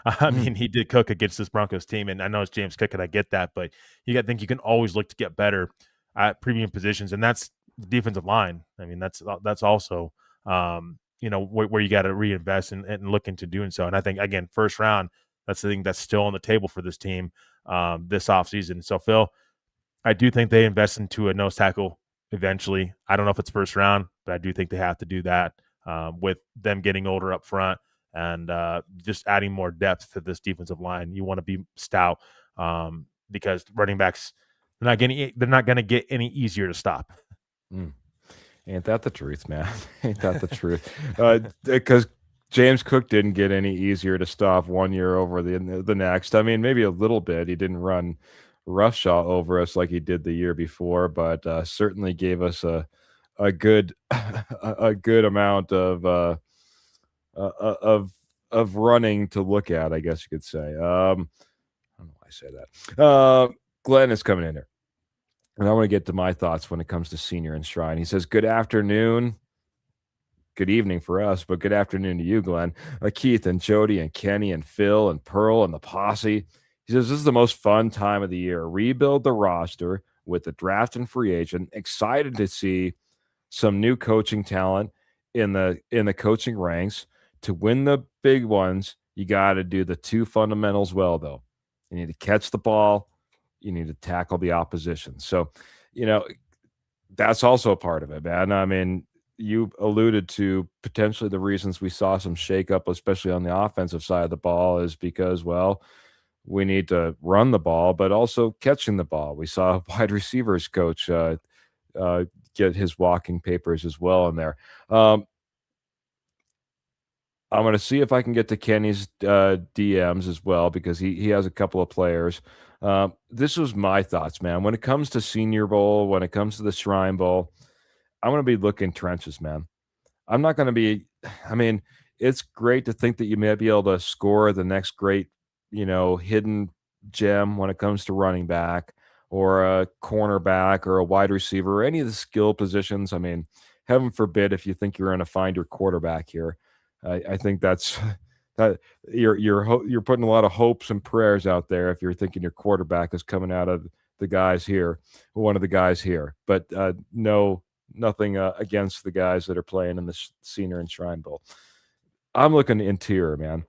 I mean, he did cook against this Broncos team, and I know it's James Cook, and I get that, but you got to think you can always look to get better at premium positions, and that's the defensive line. I mean, that's also where you got to reinvest and look into doing so. And I think, again, first round, that's the thing that's still on the table for this team this offseason. So, Phil, I do think they invest into a nose tackle eventually. I don't know if it's first round, but I do think they have to do that with them getting older up front and just adding more depth to this defensive line. You want to be stout because running backs, they're not going to get any easier to stop. Ain't that the truth, man? Ain't that the truth? Because James Cook didn't get any easier to stop 1 year over the next. I mean, maybe a little bit. He didn't run roughshod over us like he did the year before, but certainly gave us a a good a good amount of running to look at, I guess you could say. I don't know why I say that. Glenn is coming in here, and I want to get to my thoughts when it comes to Senior and Shrine. He says, "Good afternoon." Good evening for us, but good afternoon to you, Glenn. Keith and Jody and Kenny and Phil and Pearl and the posse. He says, this is the most fun time of the year. Rebuild the roster with the draft and free agent. Excited to see some new coaching talent in the coaching ranks. To win the big ones, you got to do the two fundamentals well, though. You need to catch the ball. You need to tackle the opposition. So, you know, that's also a part of it, man. I mean, you alluded to potentially the reasons we saw some shakeup, especially on the offensive side of the ball, is because, well, we need to run the ball, but also catching the ball. We saw a wide receivers coach get his walking papers as well in there. I'm going to see if I can get to Kenny's DMs as well because he has a couple of players. This was my thoughts, man. When it comes to Senior Bowl, when it comes to the Shrine Bowl, I'm going to be looking trenches, man. I'm not going to be, I mean, it's great to think that you may be able to score the next great, hidden gem when it comes to running back or a cornerback or a wide receiver or any of the skill positions. I mean, heaven forbid if you think you're going to find your quarterback here. I think that's that you're putting a lot of hopes and prayers out there if you're thinking your quarterback is coming out of the guys here, one of the guys here. But no, nothing against the guys that are playing in the Senior and Shrine Bowl. I'm looking interior, man.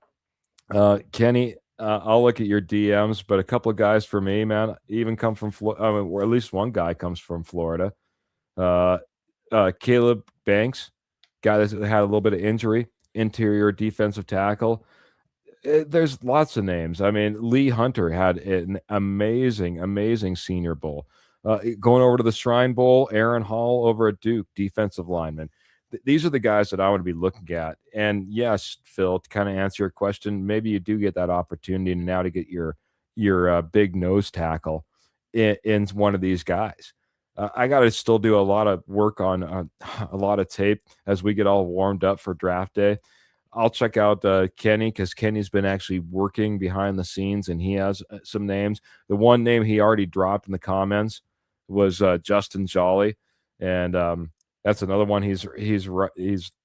Kenny, I'll look at your DMs, but a couple of guys for me, man, even come from Florida, or at least one guy comes from Florida. Caleb Banks, guy that had a little bit of injury, interior defensive tackle. There's lots of names. I mean, Lee Hunter had an amazing Senior Bowl. Going over to the Shrine Bowl, Aaron Hall over at Duke, defensive lineman. These are the guys that I want to be looking at. And yes, Phil, to kind of answer your question, maybe you do get that opportunity now to get your big nose tackle in one of these guys. I got to still do a lot of work on a lot of tape as we get all warmed up for draft day. I'll check out Kenny because Kenny's been actually working behind the scenes and he has some names. The one name he already dropped in the comments was Justin Jolly, and that's another one he's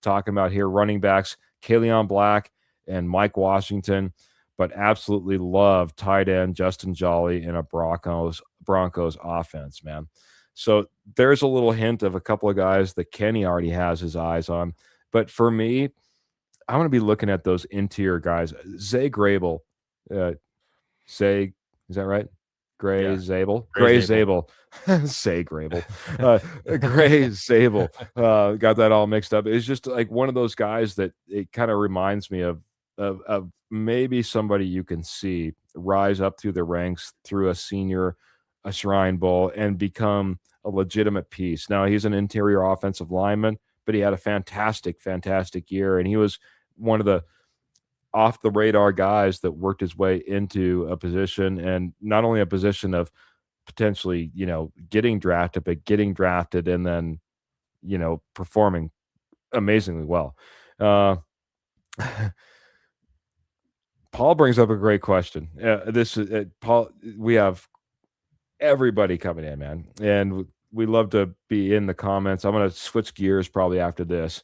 talking about here. Running backs, Kaleon Black and Mike Washington, but absolutely love tight end Justin Jolly in a Broncos offense, man. So there's a little hint of a couple of guys that Kenny already has his eyes on. But for me, I'm going to be looking at those interior guys. Zay Grable. Zay, is that right? Gray Zabel. Gray Zabel. Say Grable. Gray Zabel. Got that all mixed up. It's just like one of those guys that it kind of reminds me of maybe somebody you can see rise up through the ranks through a Shrine Bowl and become a legitimate piece. Now he's an interior offensive lineman, but he had a fantastic year, and he was one of the off the radar guys that worked his way into a position, and not only a position of potentially, getting drafted, but getting drafted and then, performing amazingly well. Paul brings up a great question. This is Paul. We have everybody coming in, man, and we love to be in the comments. I'm going to switch gears probably after this.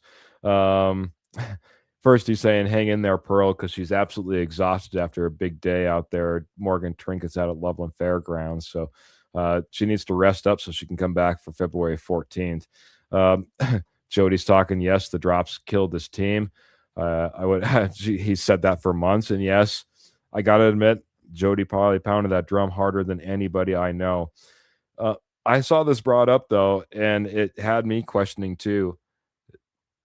First, he's saying, hang in there, Pearl, because she's absolutely exhausted after a big day out there. Morgan Trinket's out at Loveland Fairgrounds. So she needs to rest up so she can come back for February 14th. Jody's talking, yes, the drops killed this team. He said that for months. And yes, I got to admit, Jody probably pounded that drum harder than anybody I know. I saw this brought up, though, and it had me questioning, too.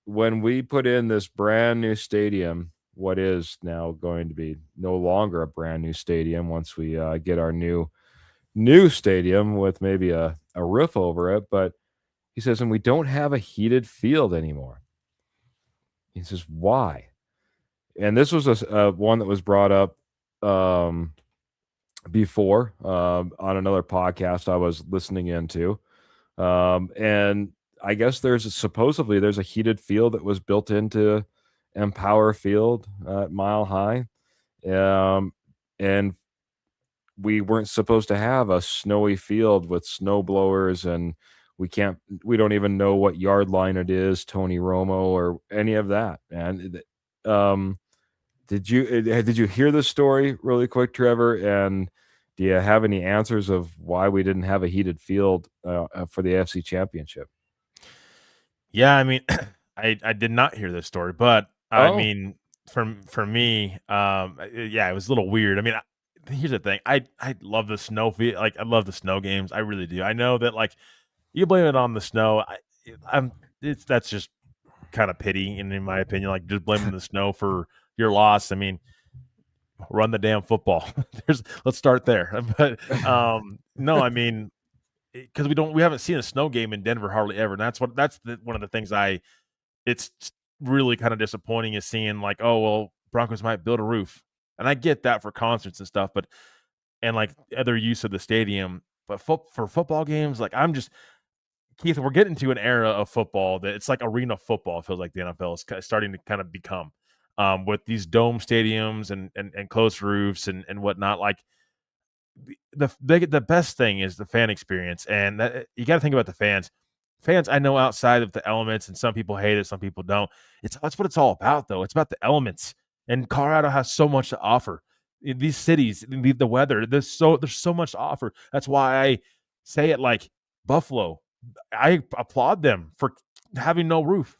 When we put in this brand new stadium, what is now going to be no longer a brand new stadium once we get our new stadium with maybe a roof over it. But he says, and we don't have a heated field anymore. He says, why? And this was one that was brought up before on another podcast I was listening into. And I guess supposedly there's a heated field that was built into Empower Field at Mile High, and we weren't supposed to have a snowy field with snow blowers, and we don't even know what yard line it is, Tony Romo or any of that, man. Um, did you hear the story really quick, Trevor? And do you have any answers of why we didn't have a heated field for the AFC Championship? Yeah, I mean, I did not hear this story, but I Oh, mean, for me, yeah, it was a little weird. I mean, here's the thing, I love the like I love the snow games, I really do. I know that like you blame it on the snow, I'm it's that's just kind of pity, in my opinion, like just blaming the snow for your loss. I mean, run the damn football. Let's start there. But no, I mean, because we haven't seen a snow game in Denver hardly ever. And one of the things it's really kind of disappointing is seeing like, oh well, Broncos might build a roof, and I get that for concerts and stuff, but and like other use of the stadium, but for football games, like I'm just Keith, we're getting to an era of football that it's like arena football. It feels like the NFL is starting to kind of become, with these dome stadiums and closed roofs and whatnot. Like the best thing is the fan experience, and that, you got to think about the fans. Fans, I know outside of the elements, and some people hate it, some people don't. That's what it's all about, though. It's about the elements, and Colorado has so much to offer. In these cities, the weather, there's so much to offer. That's why I say it like Buffalo. I applaud them for having no roof.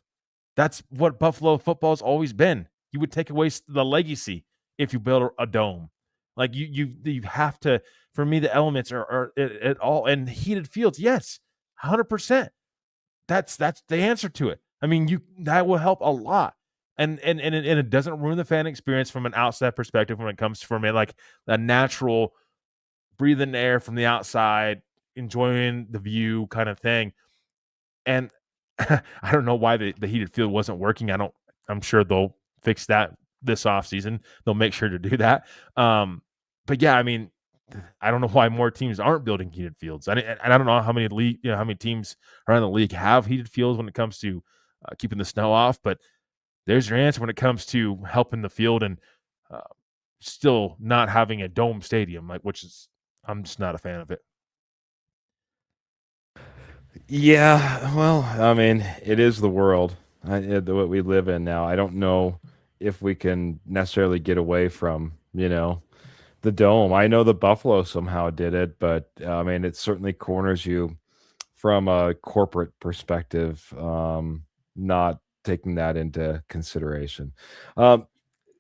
That's what Buffalo football's always been. You would take away the legacy if you build a dome. Like you have to. For me, the elements are at all, and heated fields. Yes, 100%. That's the answer to it. I mean, that will help a lot, and it doesn't ruin the fan experience from an outside perspective when it comes from a natural breathing air from the outside, enjoying the view kind of thing. And I don't know why the heated field wasn't working. I'm sure they'll fix that this offseason. They'll make sure to do that. But yeah, I mean, I don't know why more teams aren't building heated fields. And I don't know how many how many teams around the league have heated fields when it comes to keeping the snow off. But there's your answer when it comes to helping the field and uh, still not having a dome stadium, which is I'm just not a fan of it. yeah. Well, I mean, it is the world what we live in now. I don't know if we can necessarily get away from, the dome. I know the Buffalo somehow did it, but I mean, it certainly corners you from a corporate perspective, not taking that into consideration. Um,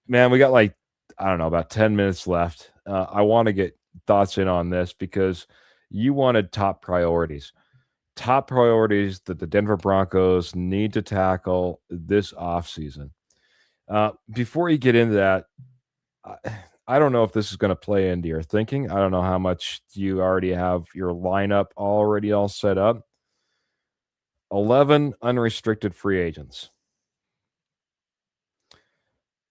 Man, we got like, I don't know, about 10 minutes left. I want to get thoughts in on this because you wanted top priorities that the Denver Broncos need to tackle this offseason. Before you get into that, I, I don't know if this is going to play into your thinking. I don't know how much you already have your lineup already all set up. 11 unrestricted free agents,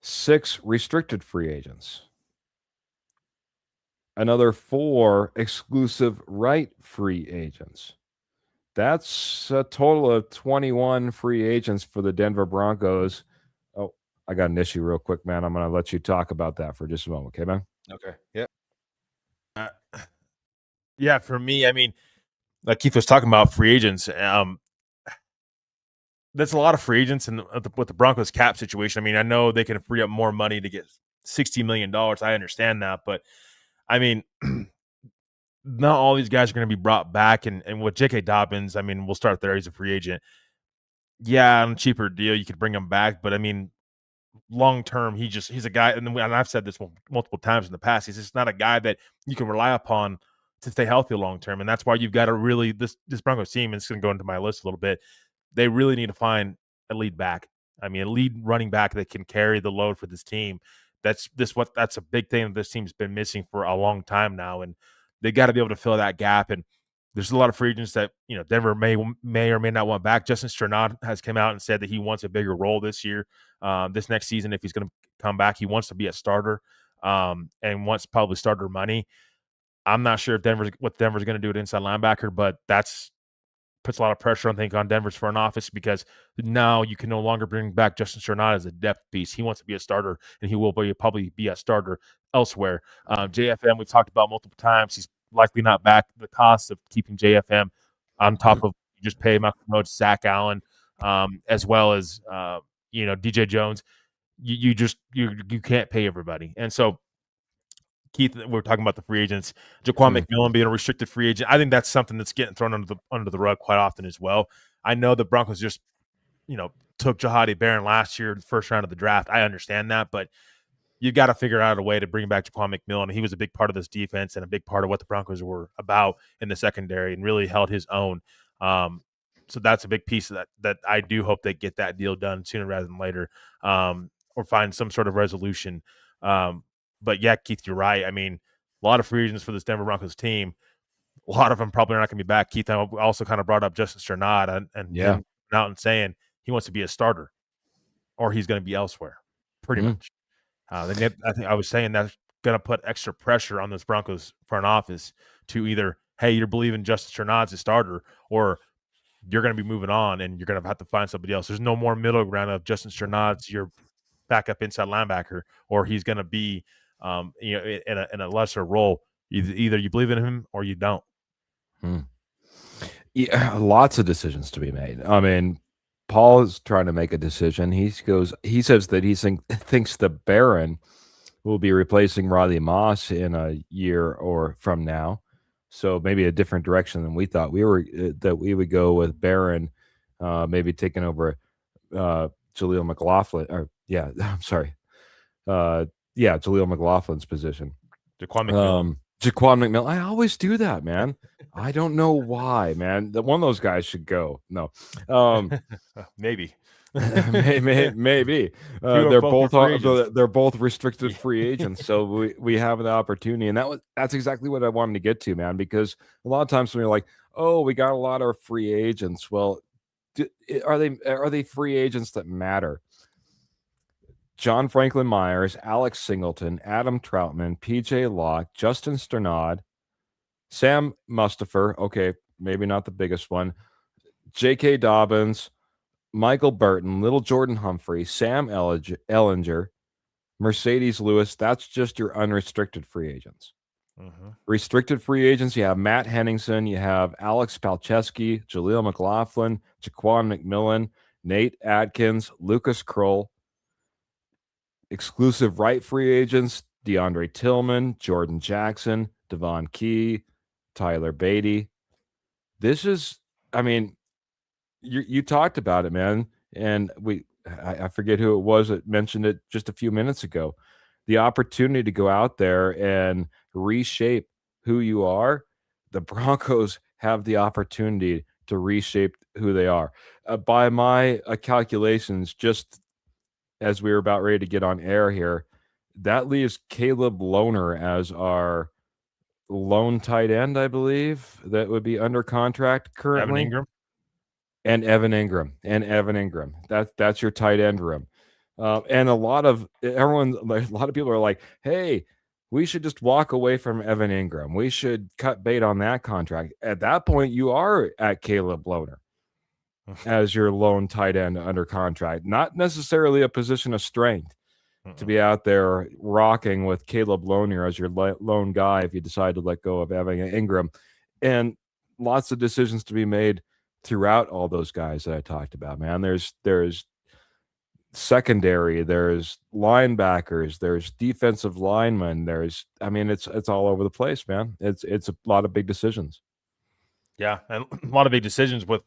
6 restricted free agents, another 4 exclusive right free agents. That's a total of 21 free agents for the Denver Broncos. Oh, I got an issue real quick, man. I'm going to let you talk about that for just a moment. Okay, man? Okay. Yeah. Uh, yeah. For me, I mean, like Keith was talking about free agents. That's a lot of free agents, and with the Broncos cap situation, I mean, I know they can free up more money to get $60 million. I understand that, but I mean, not all these guys are going to be brought back. And with J.K. Dobbins, I mean, we'll start there. He's a free agent. Yeah, on a cheaper deal, you could bring him back, but I mean, long term, he's a guy, and I've said this multiple times in the past. He's just not a guy that you can rely upon to stay healthy long term, and that's why you've got to really this Broncos team. And it's going to go into my list a little bit. They really need to find a lead back. I mean, a lead running back that can carry the load for this team. That's a big thing that this team's been missing for a long time now, and they got to be able to fill that gap. And there's a lot of free agents that Denver may or may not want back. Justin Strnad has come out and said that he wants a bigger role this year, this next season. If he's going to come back, he wants to be a starter, and wants probably starter money. I'm not sure if Denver's going to do at inside linebacker, but that's puts a lot of pressure, I think, on Denver's front office because now you can no longer bring back Justin Strnad as a depth piece. He wants to be a starter, and he will probably be a starter elsewhere. JFM, we've talked about multiple times. He's likely not back. The cost of keeping JFM on top of you just pay Malcolm Roach, Zach Allen, as well as DJ Jones. You can't pay everybody, and so Keith, we're talking about the free agents. Jaquan McMillan being a restricted free agent. I think that's something that's getting thrown under the rug quite often as well. I know the Broncos just, took Jahadi Barron last year, the first round of the draft. I understand that, but you got to figure out a way to bring back Jaquan McMillan. He was a big part of this defense and a big part of what the Broncos were about in the secondary and really held his own. So that's a big piece of that I do hope they get that deal done sooner rather than later, or find some sort of resolution. But yeah, Keith, you're right. I mean, a lot of free agents for this Denver Broncos team. A lot of them probably are not going to be back. Keith, I also kind of brought up Justin Strnad and him out and saying he wants to be a starter or he's going to be elsewhere, pretty much. I think I was saying that's going to put extra pressure on this Broncos front office to either, hey, you're believing Justin Strnad's a starter, or you're going to be moving on and you're going to have to find somebody else. There's no more middle ground of Justin Strnad's your backup inside linebacker, or he's going to be in a lesser role. Either you believe in him or you don't. Yeah, lots of decisions to be made. I mean, Paul is trying to make a decision. He says that he thinks the Baron will be replacing Riley Moss in a year or from now. So maybe a different direction than we thought that we would go with Baron, maybe taking over Jaleel McLaughlin. I'm sorry. Jaleel McLaughlin's position. Jaquan McMillan. I always do that, man. I don't know why, man. One of those guys should go. No, maybe. maybe. They're both restricted free agents, so we have the opportunity, and that's exactly what I wanted to get to, man. Because a lot of times when you're like, oh, we got a lot of free agents. Well, are they free agents that matter? John Franklin Myers, Alex Singleton, Adam Troutman, PJ Locke, Justin Strnad, Sam Mustipher, okay, maybe not the biggest one, J.K. Dobbins, Michael Burton, Little Jordan Humphrey, Sam Ellinger, Mercedes Lewis. That's just your unrestricted free agents. Restricted free agents, you have Matt Henningsen, you have Alex Palczewski, Jaleel McLaughlin, Jaquan McMillan, Nate Atkins, Lucas Kroll. Exclusive right free agents, DeAndre Tillman, Jordan Jackson, Devon Key, Tyler Beatty. This is, I mean, you talked about it, man. And I forget who it was that mentioned it just a few minutes ago. The opportunity to go out there and reshape who you are. The Broncos have the opportunity to reshape who they are. By my calculations, just as we were about ready to get on air here, that leaves Caleb Lohner as our lone tight end, I believe, that would be under contract currently. Evan Ingram. That's your tight end room. And a lot of people are like, hey, we should just walk away from Evan Ingram. We should cut bait on that contract. At that point, you are at Caleb Lohner as your lone tight end under contract. Not necessarily a position of strength to be out there rocking with Caleb Lohner as your lone guy if you decide to let go of Evan Ingram. And lots of decisions to be made throughout all those guys that I talked about, man. There's secondary, there's linebackers, there's defensive linemen, it's all over the place, man. It's a lot of big decisions. Yeah, and a lot of big decisions with,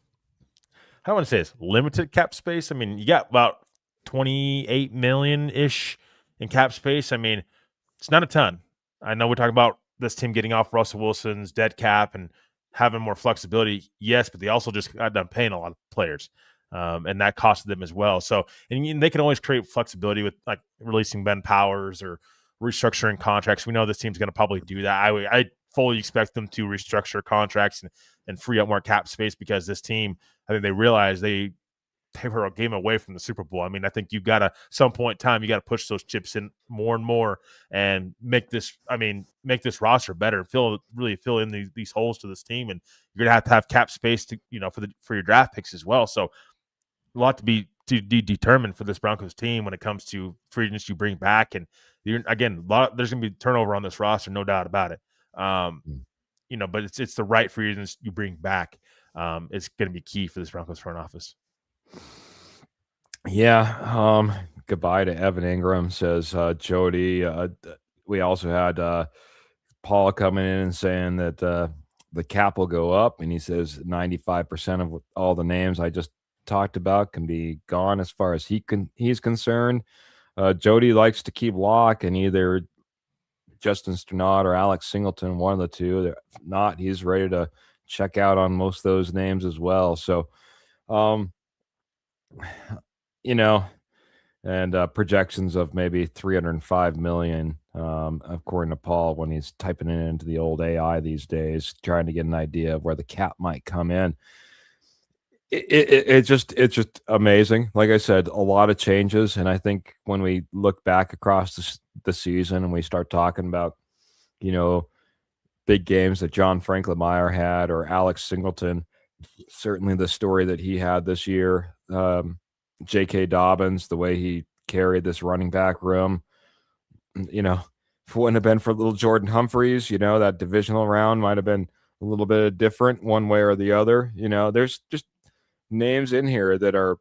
I don't want to say it's limited cap space. I mean, you got about 28 million-ish in cap space. I mean, it's not a ton. I know we're talking about this team getting off Russell Wilson's dead cap and having more flexibility. Yes, but they also just got done paying a lot of players, and that costed them as well. So, and they can always create flexibility with like releasing Ben Powers or restructuring contracts. We know this team's going to probably do that. I fully expect them to restructure contracts and free up more cap space because this team, I think they realize they they were a game away from the Super Bowl. I mean, I think you got to some point in time you got to push those chips in more and more and make this roster better. Really fill in these holes to this team, and you're gonna have cap space to for your draft picks as well. So a lot to be determined for this Broncos team when it comes to free agents you bring back, and there's gonna be turnover on this roster, no doubt about it. But it's the right free agents you bring back. It's going to be key for this Broncos front office. Yeah. Goodbye to Evan Ingram, says Jody. We also had Paul coming in and saying that the cap will go up, and he says 95% of all the names I just talked about can be gone as far as he's concerned. Jody likes to keep lock, and either Justin Sternad or Alex Singleton, one of the two. If not, he's ready to check out on most of those names as well. So, and projections of maybe 305 million, according to Paul, when he's typing it into the old AI these days, trying to get an idea of where the cap might come in. It's just amazing. Like I said, a lot of changes, and I think when we look back across the season and we start talking about, big games that John Franklin Meyer had or Alex Singleton, certainly the story that he had this year, J.K. Dobbins, the way he carried this running back room, if it wouldn't have been for little Jordan Humphreys, that divisional round might have been a little bit different one way or the other. There's just names in here that are,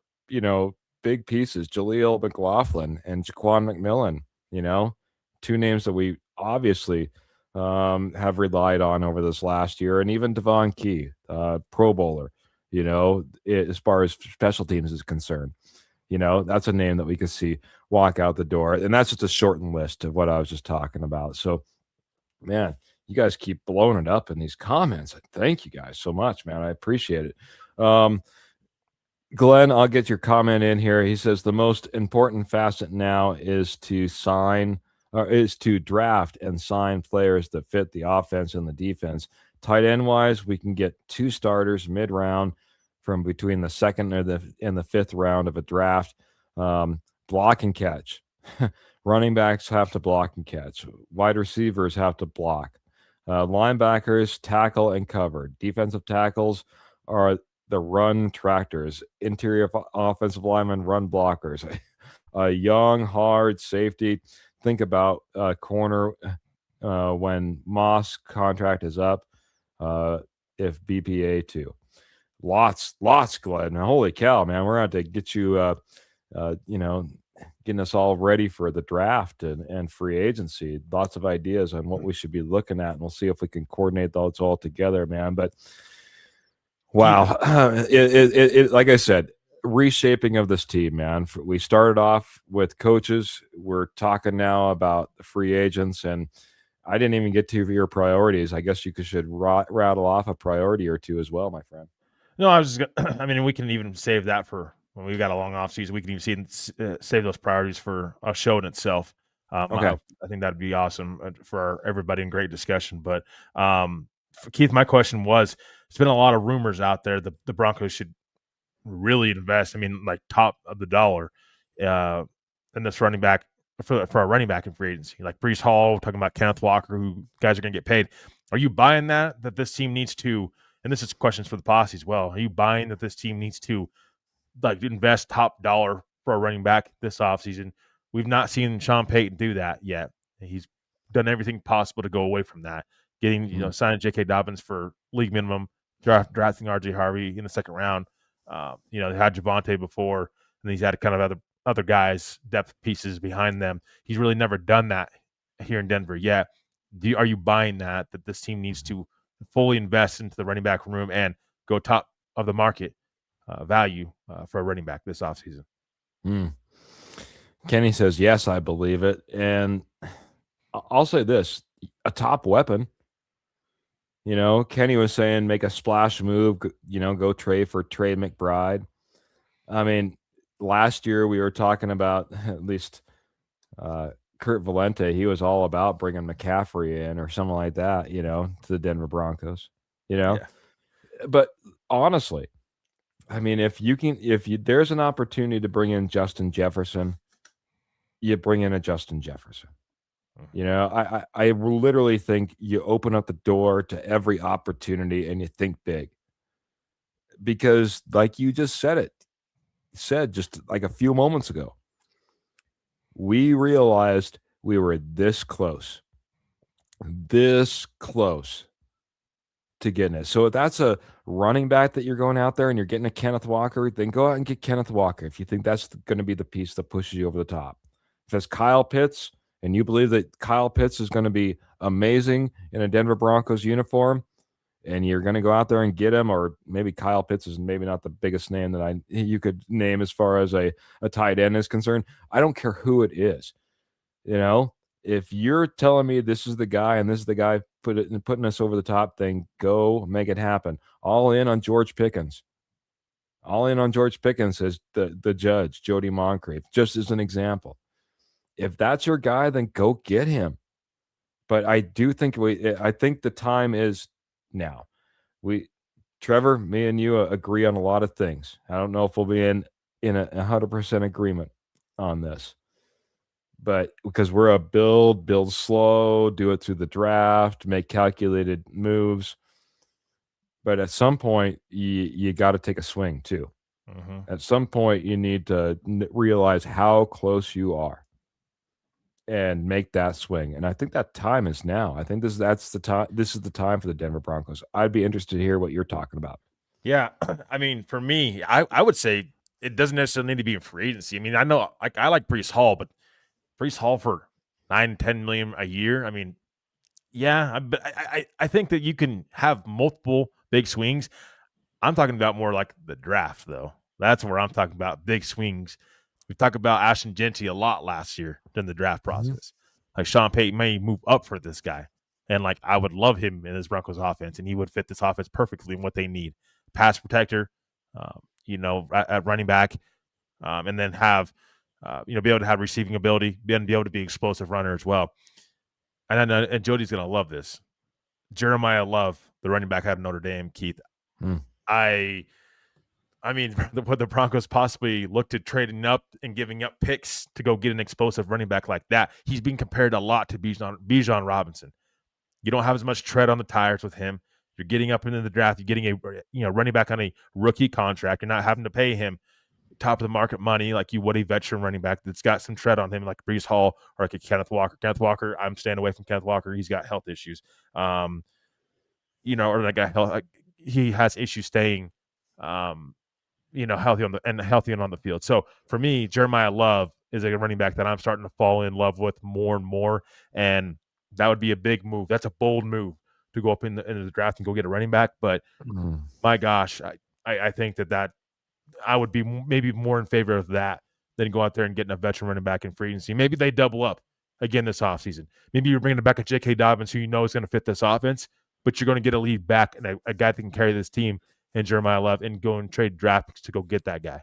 big pieces. Jaleel McLaughlin and Jaquan McMillan, two names that we obviously have relied on over this last year. And even Devon Key, Pro Bowler, as far as special teams is concerned. That's a name that we could see walk out the door. And that's just a shortened list of what I was just talking about. So, man, you guys keep blowing it up in these comments. Thank you guys so much, man. I appreciate it. Glenn, I'll get your comment in here. He says the most important facet now is to draft and sign players that fit the offense and the defense. Tight end wise, we can get 2 starters mid-round from between the second and the fifth round of a draft. Block and catch. Running backs have to block and catch. Wide receivers have to block. Linebackers tackle and cover. Defensive tackles are the run tractors. Interior offensive linemen run blockers. A young, hard safety. Think about corner when Moss contract is up. If BPA too. Lots, Glenn. Holy cow, man. We're going to get you, getting us all ready for the draft and free agency. Lots of ideas on what we should be looking at, and we'll see if we can coordinate those all together, man. But wow, like I said, reshaping of this team, man. We started off with coaches. We're talking now about the free agents, and I didn't even get to your priorities. I guess you should rattle off a priority or two as well, my friend. No, I was just gonna, I mean, we can even save that for when we've got a long off season. We can even save those priorities for a show in itself. Okay. I think that'd be awesome for everybody and great discussion. But Keith, my question was, there's been a lot of rumors out there that the Broncos should really invest. I mean, like top of the dollar in this running back for a running back in free agency, like Breece Hall, talking about Kenneth Walker, who guys are going to get paid. Are you buying that this team needs to? And this is questions for the posse as well. Are you buying that this team needs to invest top dollar for a running back this offseason? We've not seen Sean Payton do that yet. He's done everything possible to go away from that. Getting, signing J.K. Dobbins for league minimum, drafting R.J. Harvey in the second round. They had Javonte before, and he's had kind of other guys, depth pieces behind them. He's really never done that here in Denver yet. Are you buying that this team needs to fully invest into the running back room and go top of the market value for a running back this offseason? Kenny says, yes, I believe it. And I'll say this, a top weapon. Kenny was saying make a splash move, go trade for Trey McBride. I mean, last year we were talking about at least Kurt Valente. He was all about bringing McCaffrey in or something like that, to the Denver Broncos, Yeah. But honestly, I mean, there's an opportunity to bring in Justin Jefferson, you bring in a Justin Jefferson. You know, I literally think you open up the door to every opportunity and you think big. Because like you just said just like a few moments ago, we realized we were this close to getting it. So if that's a running back that you're going out there and you're getting a Kenneth Walker, then go out and get Kenneth Walker if you think that's going to be the piece that pushes you over the top. If it's Kyle Pitts and you believe that Kyle Pitts is going to be amazing in a Denver Broncos uniform and you're going to go out there and get him, or maybe Kyle Pitts is maybe not the biggest name that you could name as far as a tight end is concerned. I don't care who it is. You know, if you're telling me this is the guy and this is the guy putting us over the top, then go make it happen. All in on George Pickens. All in on George Pickens as the judge, Jody Moncrief, just as an example. If that's your guy, then go get him. But I do think I think the time is now. Trevor, me and you agree on a lot of things. I don't know if we'll be in 100% agreement on this. But because we're a build slow, do it through the draft, make calculated moves. But at some point, you got to take a swing too. Mm-hmm. At some point, you need to realize how close you are and make that swing. And I think that time is now. I think that's the time. This is the time for the Denver Broncos. I'd be interested to hear what you're talking about. Yeah, I mean, for me, I would say it doesn't necessarily need to be in free agency. I mean, I know I like Breece Hall, but Breece Hall for $9-10 million a year. I mean, yeah, but I think that you can have multiple big swings. I'm talking about more like the draft, though. That's where I'm talking about big swings. We talked about Ashton Genty a lot last year during the draft process. Mm-hmm. Like Sean Payton may move up for this guy, and like I would love him in this Broncos offense, and he would fit this offense perfectly in what they need: pass protector, at running back, and then have. Be able to have receiving ability, be able to be explosive runner as well. And Jody's going to love this. Jeremiah Love, the running back out of Notre Dame, Keith. I mean, would the Broncos possibly look to trading up and giving up picks to go get an explosive running back like that? He's being compared a lot to Bijan Robinson. You don't have as much tread on the tires with him. You're getting up into the draft. You're getting a running back on a rookie contract. You're not having to pay him top of the market money like you would a veteran running back that's got some tread on him, like Breece Hall or like a Kenneth Walker. Kenneth Walker, I'm staying away from Kenneth Walker. He's got health issues. Or that guy, he has issues staying, healthy on the field. So for me, Jeremiah Love is a running back that I'm starting to fall in love with more and more, and that would be a big move. That's a bold move to go up into the draft and go get a running back. But my gosh, I think that I would be maybe more in favor of that than go out there and getting a veteran running back in free agency. Maybe they double up again this offseason. Maybe you're bringing back a J.K. Dobbins who you know is going to fit this offense, but you're going to get a lead back and a guy that can carry this team in Jeremiah Love and go and trade draft picks to go get that guy.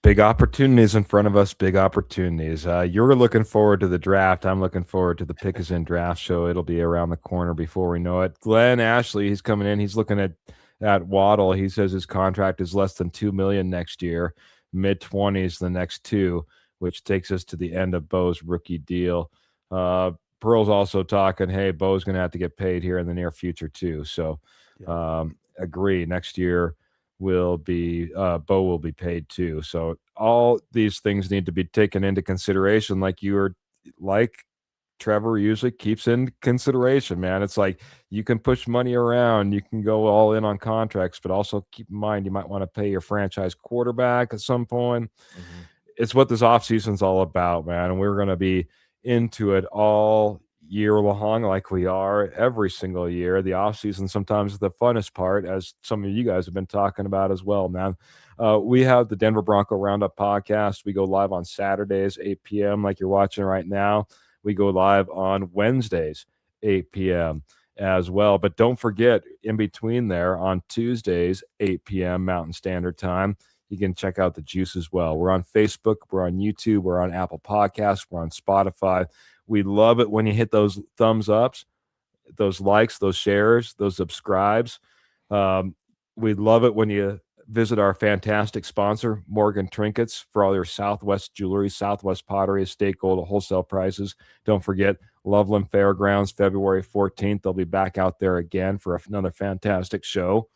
Big opportunities in front of us, big opportunities. You're looking forward to the draft. I'm looking forward to the Pick Is In draft show. It'll be around the corner before we know it. Glenn Ashley, he's coming in. He's looking at Waddle. He says his contract is less than $2 million next year, mid-20s the next two, which takes us to the end of Bo's rookie deal. Pearl's also talking, hey, Bo's going to have to get paid here in the near future too. So agree. Next year will be Bo will be paid too. So all these things need to be taken into consideration, like Trevor usually keeps in consideration, man. It's like you can push money around, you can go all in on contracts, but also keep in mind you might want to pay your franchise quarterback at some point. Mm-hmm. It's what this offseason's all about, man. And we're going to be into it all year long like we are every single year. The offseason sometimes is the funnest part, as some of you guys have been talking about as well, man. We have the Denver Bronco Roundup podcast. We go live on Saturdays, 8 p.m. like you're watching right now. We go live on Wednesdays, 8 p.m. as well. But don't forget, in between there, on Tuesdays, 8 p.m. Mountain Standard Time, you can check out the Juice as well. We're on Facebook. We're on YouTube. We're on Apple Podcasts. We're on Spotify. We love it when you hit those thumbs ups, those likes, those shares, those subscribes. We love it when you visit our fantastic sponsor, Morgan Trinkets, for all your Southwest jewelry, Southwest pottery, estate gold, wholesale prices. Don't forget Loveland Fairgrounds, February 14th. They'll be back out there again for another fantastic show.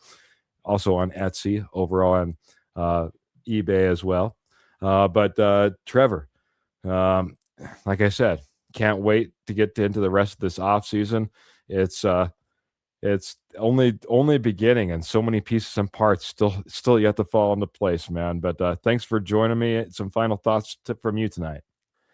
Also on Etsy, over on eBay as well. But Trevor, like I said, can't wait to get into the rest of this off season. It's only beginning, and so many pieces and parts still yet to fall into place, man. But thanks for joining me. Some final thoughts from you tonight.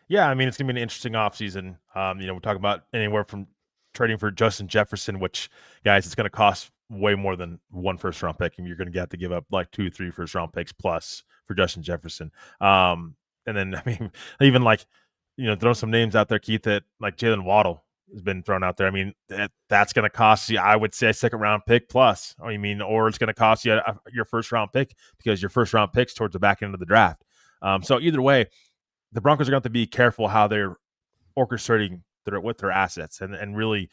Yeah, I mean, it's gonna be an interesting offseason. We're talking about anywhere from trading for Justin Jefferson, which, guys, it's gonna cost way more than one first round pick. And you're gonna have to give up like 2-3 first round picks plus for Justin Jefferson. And then I mean, even like, throw some names out there, Keith, that like Jalen Waddle has been thrown out there. I mean, that's going to cost you, I would say, a second round pick plus. Or it's going to cost you your first round pick, because your first round picks towards the back end of the draft. So either way, the Broncos are going to have to be careful how they're orchestrating with their assets, and really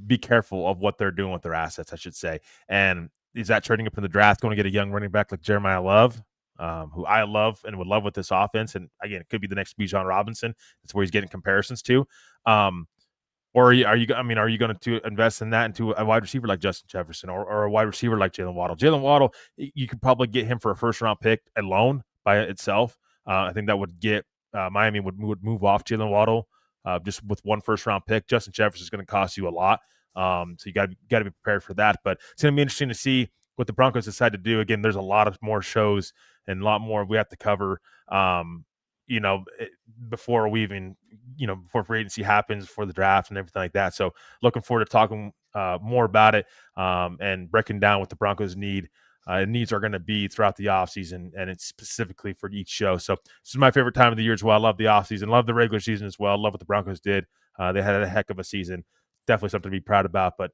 be careful of what they're doing with their assets, I should say. And is that trading up in the draft going to get a young running back like Jeremiah Love, who I love and would love with this offense? And again, it could be the next Bijan Robinson. That's where he's getting comparisons to. Or are you going to invest in that into a wide receiver like Justin Jefferson, or a wide receiver like Jalen Waddle? Jalen Waddle, you could probably get him for a first round pick alone by itself. I think that would get Miami would move off Jalen Waddle just with one first round pick. Justin Jefferson is going to cost you a lot, so you got to be prepared for that. But it's going to be interesting to see what the Broncos decide to do. Again, there's a lot of more shows and a lot more we have to cover. Before we even, before free agency happens, before the draft and everything like that. So looking forward to talking more about it and breaking down what the Broncos needs are going to be throughout the offseason, and it's specifically for each show. So this is my favorite time of the year as well. I love the offseason, love the regular season as well. Love what the Broncos did. They had a heck of a season. Definitely something to be proud about, but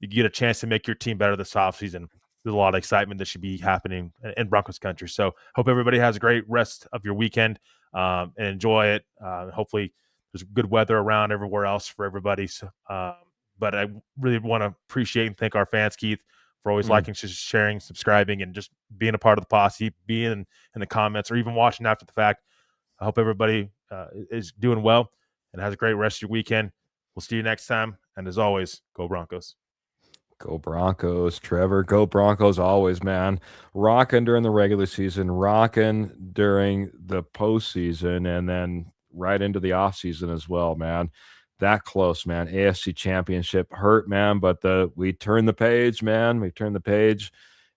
you get a chance to make your team better this offseason. There's a lot of excitement that should be happening in Broncos country. So hope everybody has a great rest of your weekend. And enjoy it. Hopefully there's good weather around everywhere else for everybody. So, but I really want to appreciate and thank our fans, Keith, for always liking, sharing, subscribing, and just being a part of the posse, being in the comments, or even watching after the fact. I hope everybody is doing well and has a great rest of your weekend. We'll see you next time. And as always, go Broncos. Go Broncos, Trevor. Go Broncos always, man. Rocking during the regular season, rocking during the postseason, and then right into the offseason as well, man. That close, man. AFC Championship hurt, man, but we turned the page, man. We turned the page,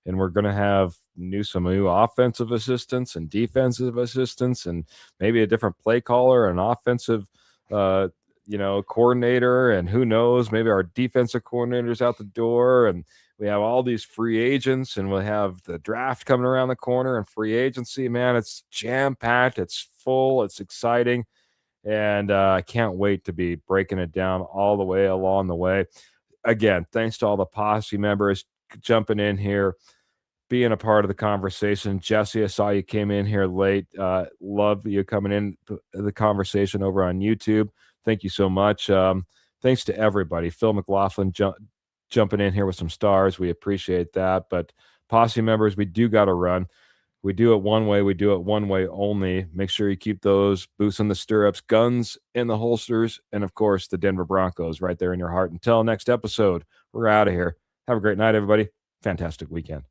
and we're going to have some new offensive assistants and defensive assistants, and maybe a different play caller, an offensive coordinator, and who knows, maybe our defensive coordinator's out the door, and we have all these free agents, and we'll have the draft coming around the corner and free agency, man. It's jam-packed, it's full, it's exciting, and I can't wait to be breaking it down all the way along the way. Again, thanks to all the posse members jumping in here, being a part of the conversation. Jesse, I saw you came in here late. Love you coming in the conversation over on YouTube. Thank you so much. Thanks to everybody. Phil McLaughlin jumping in here with some stars. We appreciate that. But posse members, we do got to run. We do it one way. We do it one way only. Make sure you keep those boots in the stirrups, guns in the holsters, and, of course, the Denver Broncos right there in your heart. Until next episode, we're out of here. Have a great night, everybody. Fantastic weekend.